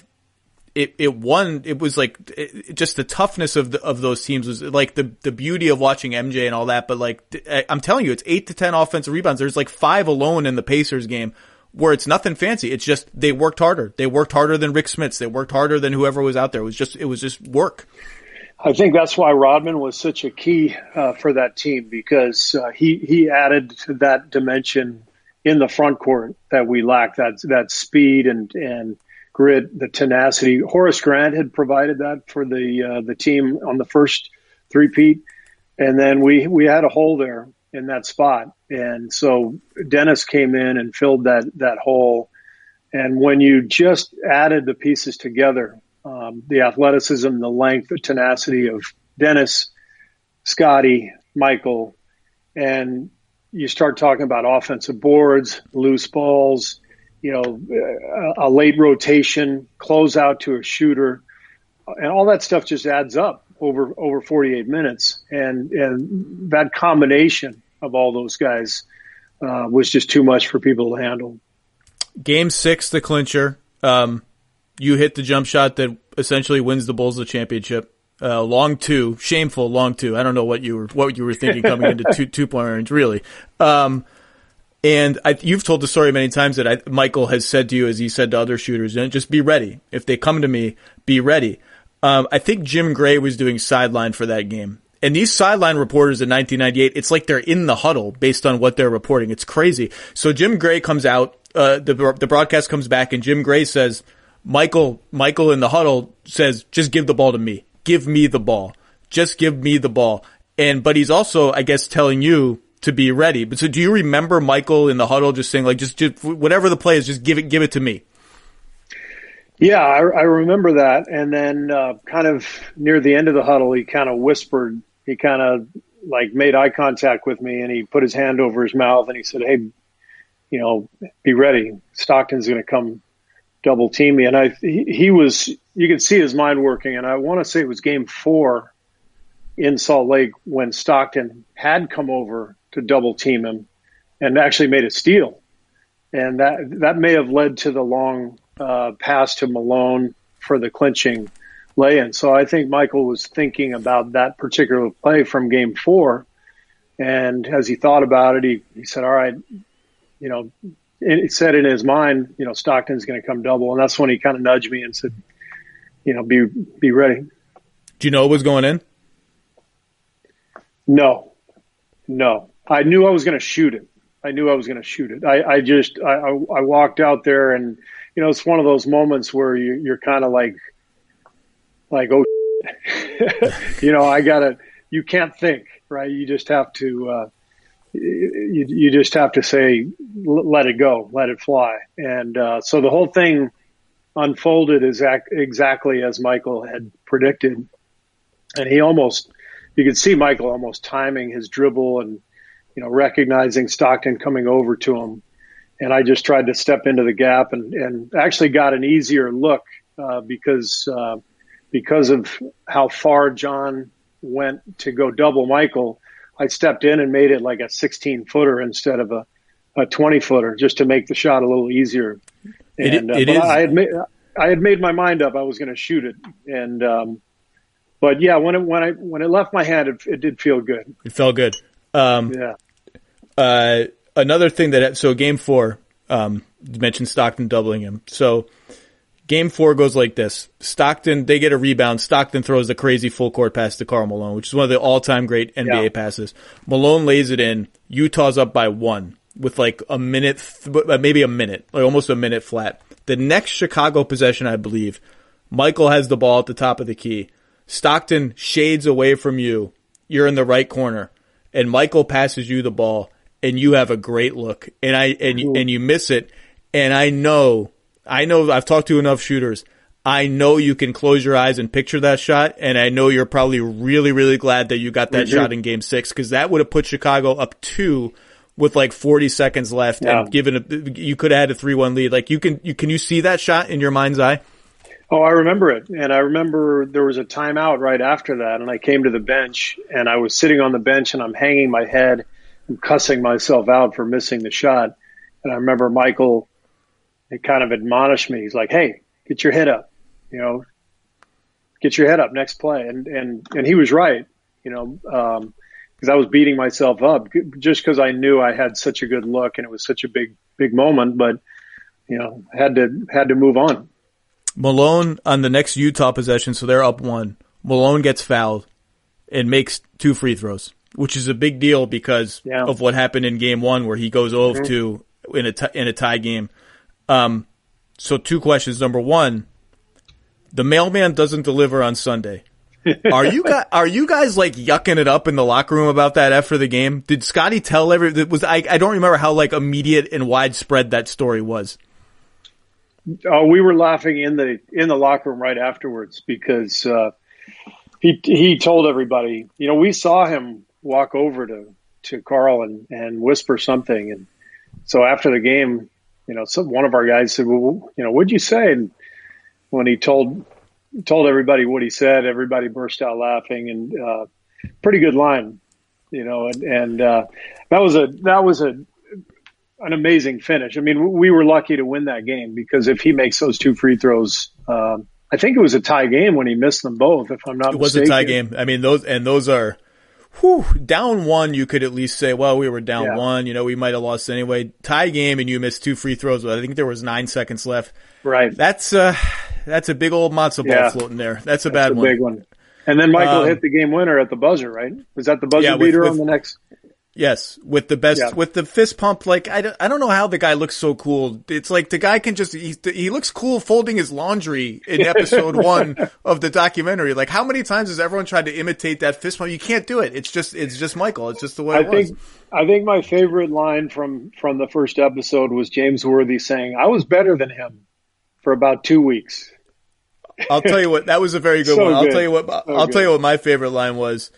it was like, just the toughness of those teams was like the beauty of watching MJ and all that. But like, I'm telling you, it's 8 to 10 offensive rebounds. There's like 5 alone in the Pacers game, where it's nothing fancy. It's just, they worked harder. They worked harder than Rick Smits. They worked harder than whoever was out there. It was just work. I think that's why Rodman was such a key for that team, because he added to that dimension in the front court that we lacked, that speed and grit, the tenacity. Horace Grant had provided that for the team on the first three-peat, and then we had a hole there in that spot, and so Dennis came in and filled that hole. And when you just added the pieces together, the athleticism, the length, the tenacity of Dennis, Scotty, Michael, and you start talking about offensive boards, loose balls, a late rotation, close out to a shooter, and all that stuff just adds up over 48 minutes. And that combination of all those guys was just too much for people to handle. Game 6, the clincher. You hit the jump shot that essentially wins the Bulls the championship. Long two, shameful long two. I don't know what you were thinking coming into 2-point range, really. And you've told the story many times that Michael has said to you, as he said to other shooters, just be ready. If they come to me, be ready. I think Jim Gray was doing sideline for that game. And these sideline reporters in 1998, it's like they're in the huddle based on what they're reporting. It's crazy. So Jim Gray comes out, the broadcast comes back, and Jim Gray says, Michael in the huddle says, just give the ball to me. Give me the ball. Just give me the ball. But he's also, I guess, telling you to be ready. But so do you remember Michael in the huddle just saying, like, just whatever the play is, just give it to me? Yeah, I remember that. And then kind of near the end of the huddle, he kind of whispered, he kind of like made eye contact with me, and he put his hand over his mouth and he said, hey, be ready. Stockton's going to come double team me. And he was, you could see his mind working. And I want to say it was game 4 in Salt Lake when Stockton had come over to double team him and actually made a steal. And that may have led to the long pass to Malone for the clinching lay-in. So I think Michael was thinking about that particular play from game 4. And as he thought about it, he said, all right, he said in his mind, Stockton's going to come double. And that's when he kind of nudged me and said, be ready. Do you know what was going in? No. I knew I was going to shoot it. I walked out there, and, it's one of those moments where you're kind of like, oh, you can't think, right? You just have to, you just have to say, let it go, let it fly. And so the whole thing unfolded exactly as Michael had predicted. And you could see Michael almost timing his dribble and, recognizing Stockton coming over to him. And I just tried to step into the gap and actually got an easier look because of how far John went to go double Michael. I stepped in and made it like a 16-footer instead of a 20-footer, just to make the shot a little easier. And I had made my mind up I was going to shoot it. And but yeah, when it left my hand, it did feel good. It felt good. Yeah. Another thing so game 4, you mentioned Stockton doubling him. So Game 4 goes like this. Stockton, they get a rebound. Stockton throws the crazy full court pass to Karl Malone, which is one of the all-time great NBA passes. Malone lays it in. Utah's up by 1 with like a minute, maybe a minute, like almost a minute flat. The next Chicago possession, I believe, Michael has the ball at the top of the key. Stockton shades away from you. You're in the right corner, and Michael passes you the ball, and you have a great look, and you miss it. And I know I've talked to enough shooters. I know you can close your eyes and picture that shot, and I know you're probably really, really glad that you got that shot in Game 6, because that would have put Chicago up 2 with like 40 seconds left, and you could have had a 3-1 lead. Like can you see that shot in your mind's eye? Oh, I remember it. And I remember there was a timeout right after that, and I came to the bench, and I was sitting on the bench, and I'm hanging my head and cussing myself out for missing the shot. And I remember Michael, he kind of admonished me. He's like, "Hey, get your head up, get your head up, next play." And he was right, because I was beating myself up just because I knew I had such a good look and it was such a big moment, but had to move on. Malone on the next Utah possession, so they're up 1. Malone gets fouled and makes 2 free throws, which is a big deal because of what happened in Game 1 where he goes 0-2 in a tie game. So 2 questions. Number 1, the mailman doesn't deliver on Sunday. Are you guys like yucking it up in the locker room about that after the game? Did Scotty tell I don't remember how like immediate and widespread that story was. We were laughing in the locker room right afterwards because he told everybody. We saw him walk over to Carl and whisper something, and so after the game, one of our guys said, "Well, what'd you say?" And when he told everybody what he said, everybody burst out laughing, and pretty good line, and that was an amazing finish. I mean, we were lucky to win that game because if he makes those 2 free throws, I think it was a tie game when he missed them both, if I'm not mistaken. It was a tie game. I mean, those are down 1. You could at least say, well, we were down 1. We might have lost anyway. Tie game, and you missed 2 free throws. I think there was 9 seconds left. Right. That's a big old matzo ball floating there. That's a bad one. Big one. And then Michael hit the game winner at the buzzer, right? Was that the buzzer beater on the next? Yes, with the best, with the fist pump. Like I don't know how the guy looks so cool. It's like the guy can just he looks cool folding his laundry in episode 1 of the documentary. Like how many times has everyone tried to imitate that fist pump? You can't do it. It's just Michael. It's just the way it was. I think my favorite line from the first episode was James Worthy saying, "I was better than him for about 2 weeks." I'll tell you what, that was a very good one. I'll tell you what my favorite line was.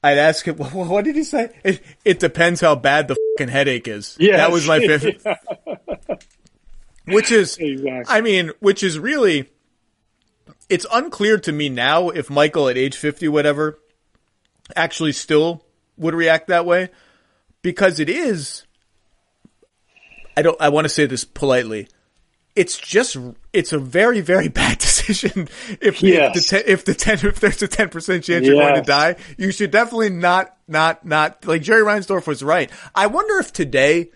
I'd ask him, what did he say? It depends how bad the fucking headache is. Yes. That was my favorite. Which is, exactly. I mean, which is really, it's unclear to me now if Michael at age 50, whatever, actually still would react that way. Because it is, I want to say this politely. It's a very, very bad decision. If there's a 10% chance you're going to die, you should definitely not, like Jerry Reinsdorf was right. I wonder if today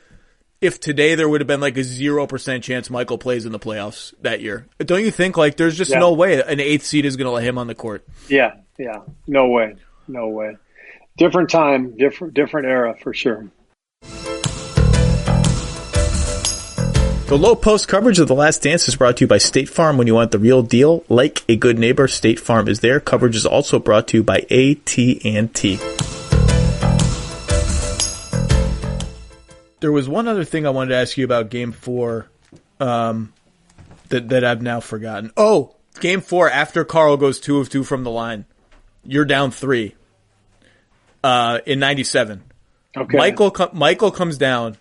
there would have been like a 0% chance Michael plays in the playoffs that year. Don't you think? Like there's just no way an 8th seed is going to let him on the court. Yeah. No way. Different time, different era for sure. The Lowe Post coverage of The Last Dance is brought to you by State Farm. When you want the real deal, like a good neighbor, State Farm is there. Coverage is also brought to you by AT&T. There was one other thing I wanted to ask you about Game 4 that I've now forgotten. Oh, Game 4, after Karl goes 2 of 2 from the line, you're down 3 in 97. Okay. Michael comes down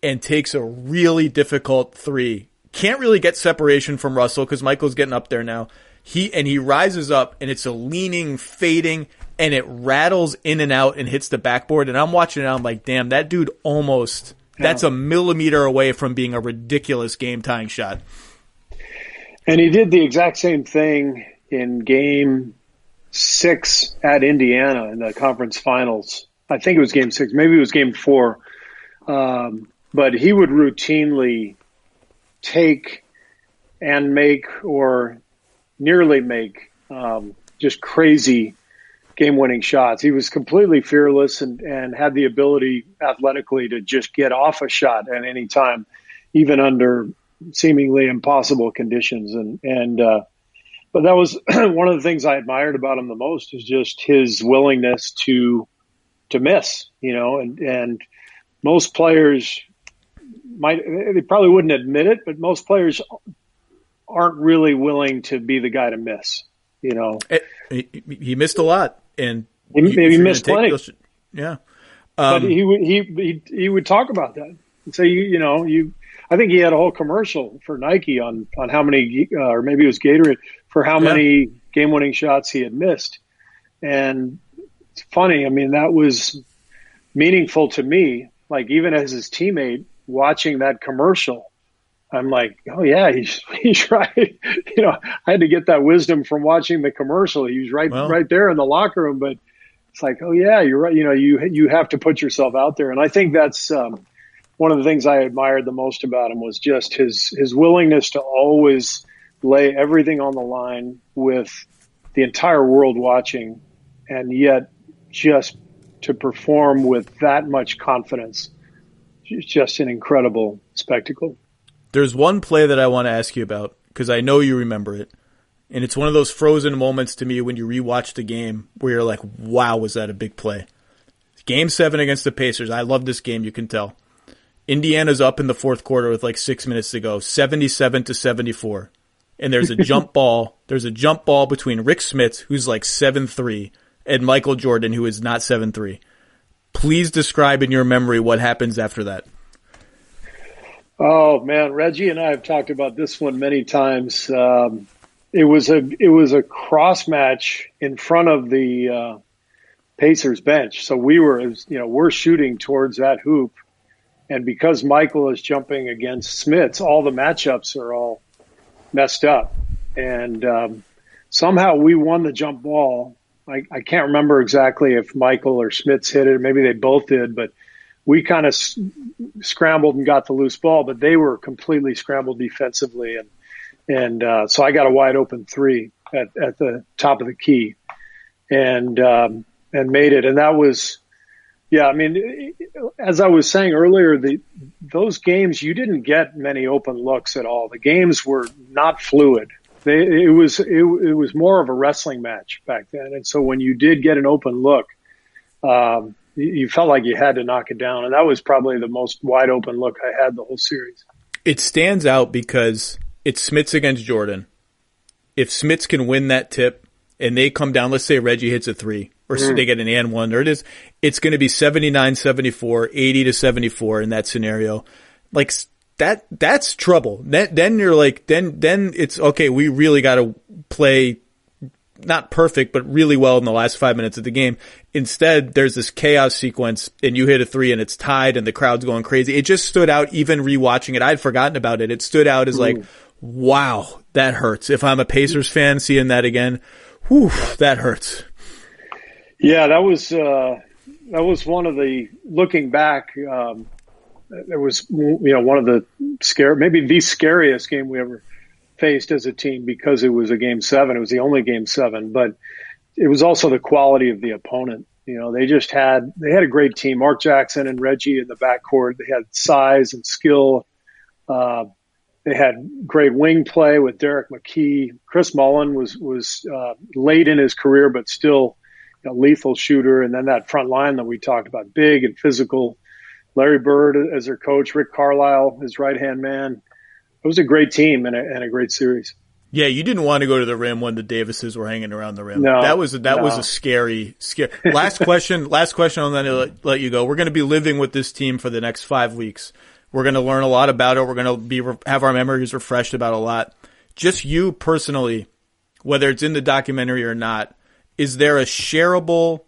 and takes a really difficult 3. Can't really get separation from Russell because Michael's getting up there now. He rises up, and it's a leaning, fading, and it rattles in and out and hits the backboard. And I'm watching it, and I'm like, damn, that dude almost, that's a millimeter away from being a ridiculous game-tying shot. And he did the exact same thing in Game 6 at Indiana in the conference finals. I think it was Game 6. Maybe it was Game 4. But he would routinely take and make or nearly make just crazy game-winning shots. He was completely fearless and had the ability athletically to just get off a shot at any time, even under seemingly impossible conditions. But that was one of the things I admired about him the most, is just his willingness to miss, and most players they probably wouldn't admit it, but most players aren't really willing to be the guy to miss, He missed a lot, and he missed plenty. Yeah. But he would talk about that and say, I think he had a whole commercial for Nike on how many, or maybe it was Gatorade, for how many game-winning shots he had missed. And it's funny. I mean, that was meaningful to me. Like, even as his teammate watching that commercial, I'm like, oh yeah, he's right. I had to get that wisdom from watching the commercial. He was right there in the locker room, but it's like, oh yeah, you're right. You have to put yourself out there. And I think that's, one of the things I admired the most about him was just his willingness to always lay everything on the line with the entire world watching, and yet just to perform with that much confidence. It's just an incredible spectacle. There's one play that I want to ask you about, because I know you remember it. And it's one of those frozen moments to me when you rewatch the game where you're like, wow, was that a big play? Game 7 against the Pacers. I love this game, you can tell. Indiana's up in the fourth quarter with like 6 minutes to go, 77-74. And there's a jump ball. There's a jump ball between Rick Smits, who's like 7'3", and Michael Jordan, who is not 7'3". Please describe in your memory what happens after that. Oh man, Reggie and I have talked about this one many times. It was a cross match in front of the Pacers bench. So we're shooting towards that hoop, and because Michael is jumping against Smits, all the matchups are all messed up, and somehow we won the jump ball. I can't remember exactly if Michael or Smits hit it, or maybe they both did, but we kind of scrambled and got the loose ball, but they were completely scrambled defensively, and so I got a wide open three at the top of the key, and made it. And that was, yeah, I mean, as I was saying earlier, those games, you didn't get many open looks at all. The games were not fluid. It was more of a wrestling match back then. And so when you did get an open look, you felt like you had to knock it down. And that was probably the most wide open look I had the whole series. It stands out because it's Smits against Jordan. If Smits can win that tip and they come down, let's say Reggie hits a three, or they get an and one, or it's going to be 79-74, 80-74 in that scenario. Like that's trouble. Then you're like, then it's okay. We really got to play not perfect, but really well in the last 5 minutes of the game. Instead, there's this chaos sequence and you hit a three and it's tied and the crowd's going crazy. It just stood out even rewatching it. I'd forgotten about it. It stood out as like, wow, that hurts. If I'm a Pacers fan seeing that again, whew, that hurts. Yeah, that was one of the, looking back, it was, one of the maybe the scariest game we ever faced as a team, because it was a game 7. It was the only game 7, but it was also the quality of the opponent. They had a great team. Mark Jackson and Reggie in the backcourt. They had size and skill. They had great wing play with Derek McKee. Chris Mullin was late in his career, but still a lethal shooter. And then that front line that we talked about, big and physical. Larry Bird as their coach, Rick Carlisle, his right-hand man. It was a great team and a great series. Yeah, you didn't want to go to the rim when the Davises were hanging around the rim. No, that was a scary. Last question. I'm going to let you go. We're going to be living with this team for the next 5 weeks. We're going to learn a lot about it. We're going to have our memories refreshed about a lot. Just you personally, whether it's in the documentary or not, is there a shareable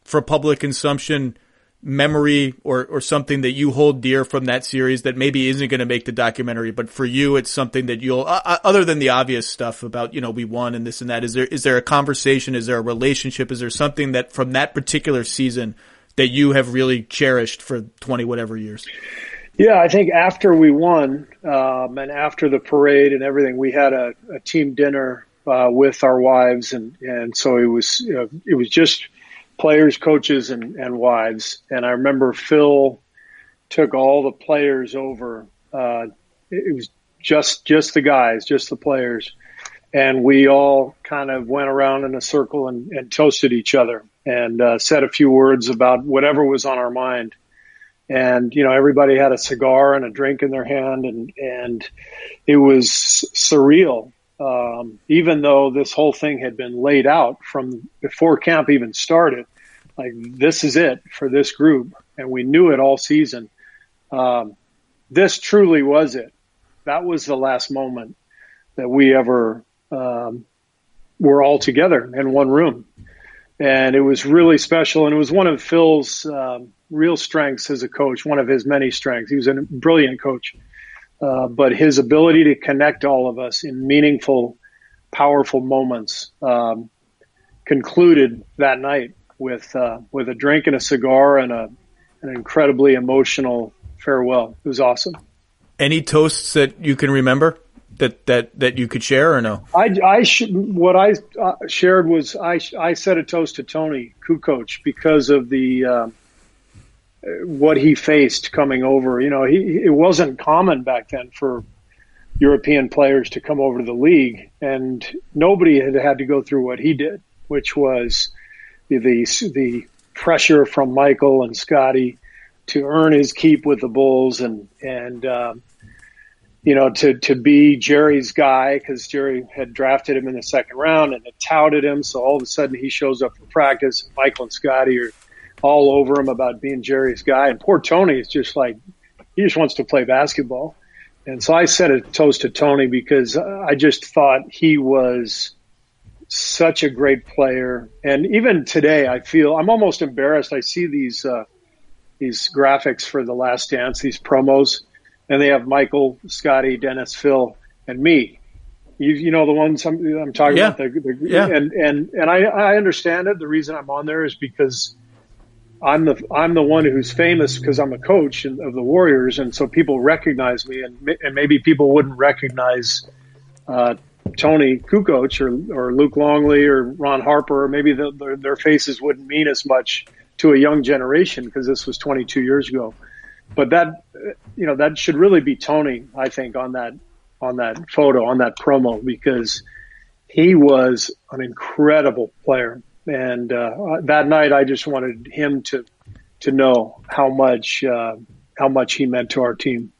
for public consumption memory or something that you hold dear from that series that maybe isn't going to make the documentary, but for you it's something that you'll, other than the obvious stuff about, we won and this and that, is there a conversation, is there a relationship, is there something that from that particular season that you have really cherished for 20 whatever years? Yeah, I think after we won, and after the parade and everything, we had a team dinner with our wives, and so it was just players, coaches, and wives. And I remember Phil took all the players over. It was just the guys, just the players, and we all kind of went around in a circle and toasted each other and said a few words about whatever was on our mind. And, everybody had a cigar and a drink in their hand, and it was surreal. Even though this whole thing had been laid out from before camp even started, like, this is it for this group. And we knew it all season. This truly was it. That was the last moment that we ever, were all together in one room. And it was really special. And it was one of Phil's, real strengths as a coach, one of his many strengths. He was a brilliant coach, but his ability to connect all of us in meaningful, powerful moments concluded that night with a drink and a cigar and an incredibly emotional farewell. It was awesome. Any toasts that you can remember that you could share, or no? What I shared was I said a toast to Toni Kukoc because of the what he faced coming over. It wasn't common back then for European players to come over to the league, and nobody had to go through what he did, which was the pressure from Michael and Scotty to earn his keep with the Bulls, and to be Jerry's guy, because Jerry had drafted him in the second round and had touted him. So all of a sudden he shows up for practice, and Michael and Scotty are all over him about being Jerry's guy. And poor Toni is just like, he just wants to play basketball. And so I said a toast to Toni because I just thought he was such a great player. And even today, I'm almost embarrassed. I see these graphics for The Last Dance, these promos, and they have Michael, Scotty, Dennis, Phil, and me. You know the ones I'm talking about. And I understand it. The reason I'm on there is because I'm the one who's famous because I'm a coach of the Warriors, and so people recognize me, and maybe people wouldn't recognize Toni Kukoc or Luke Longley or Ron Harper, or maybe their faces wouldn't mean as much to a young generation because this was 22 years ago. But that should really be Toni, I think, on that photo, on that promo, because he was an incredible player. And that night, I just wanted him to know how much he meant to our team.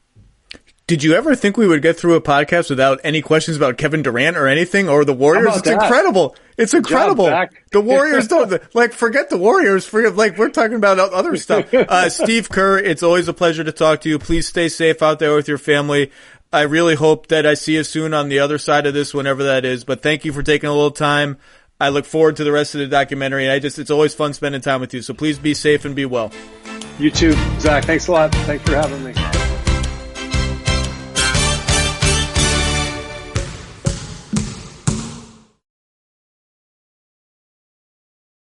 Did you ever think we would get through a podcast without any questions about Kevin Durant or anything, or the Warriors? It's incredible. It's incredible. The Warriors don't forget the Warriors. We're talking about other stuff. Steve Kerr, it's always a pleasure to talk to you. Please stay safe out there with your family. I really hope that I see you soon on the other side of this, whenever that is. But thank you for taking a little time. I look forward to the rest of the documentary. It's always fun spending time with you. So please be safe and be well. You too, Zach. Thanks a lot. Thanks for having me.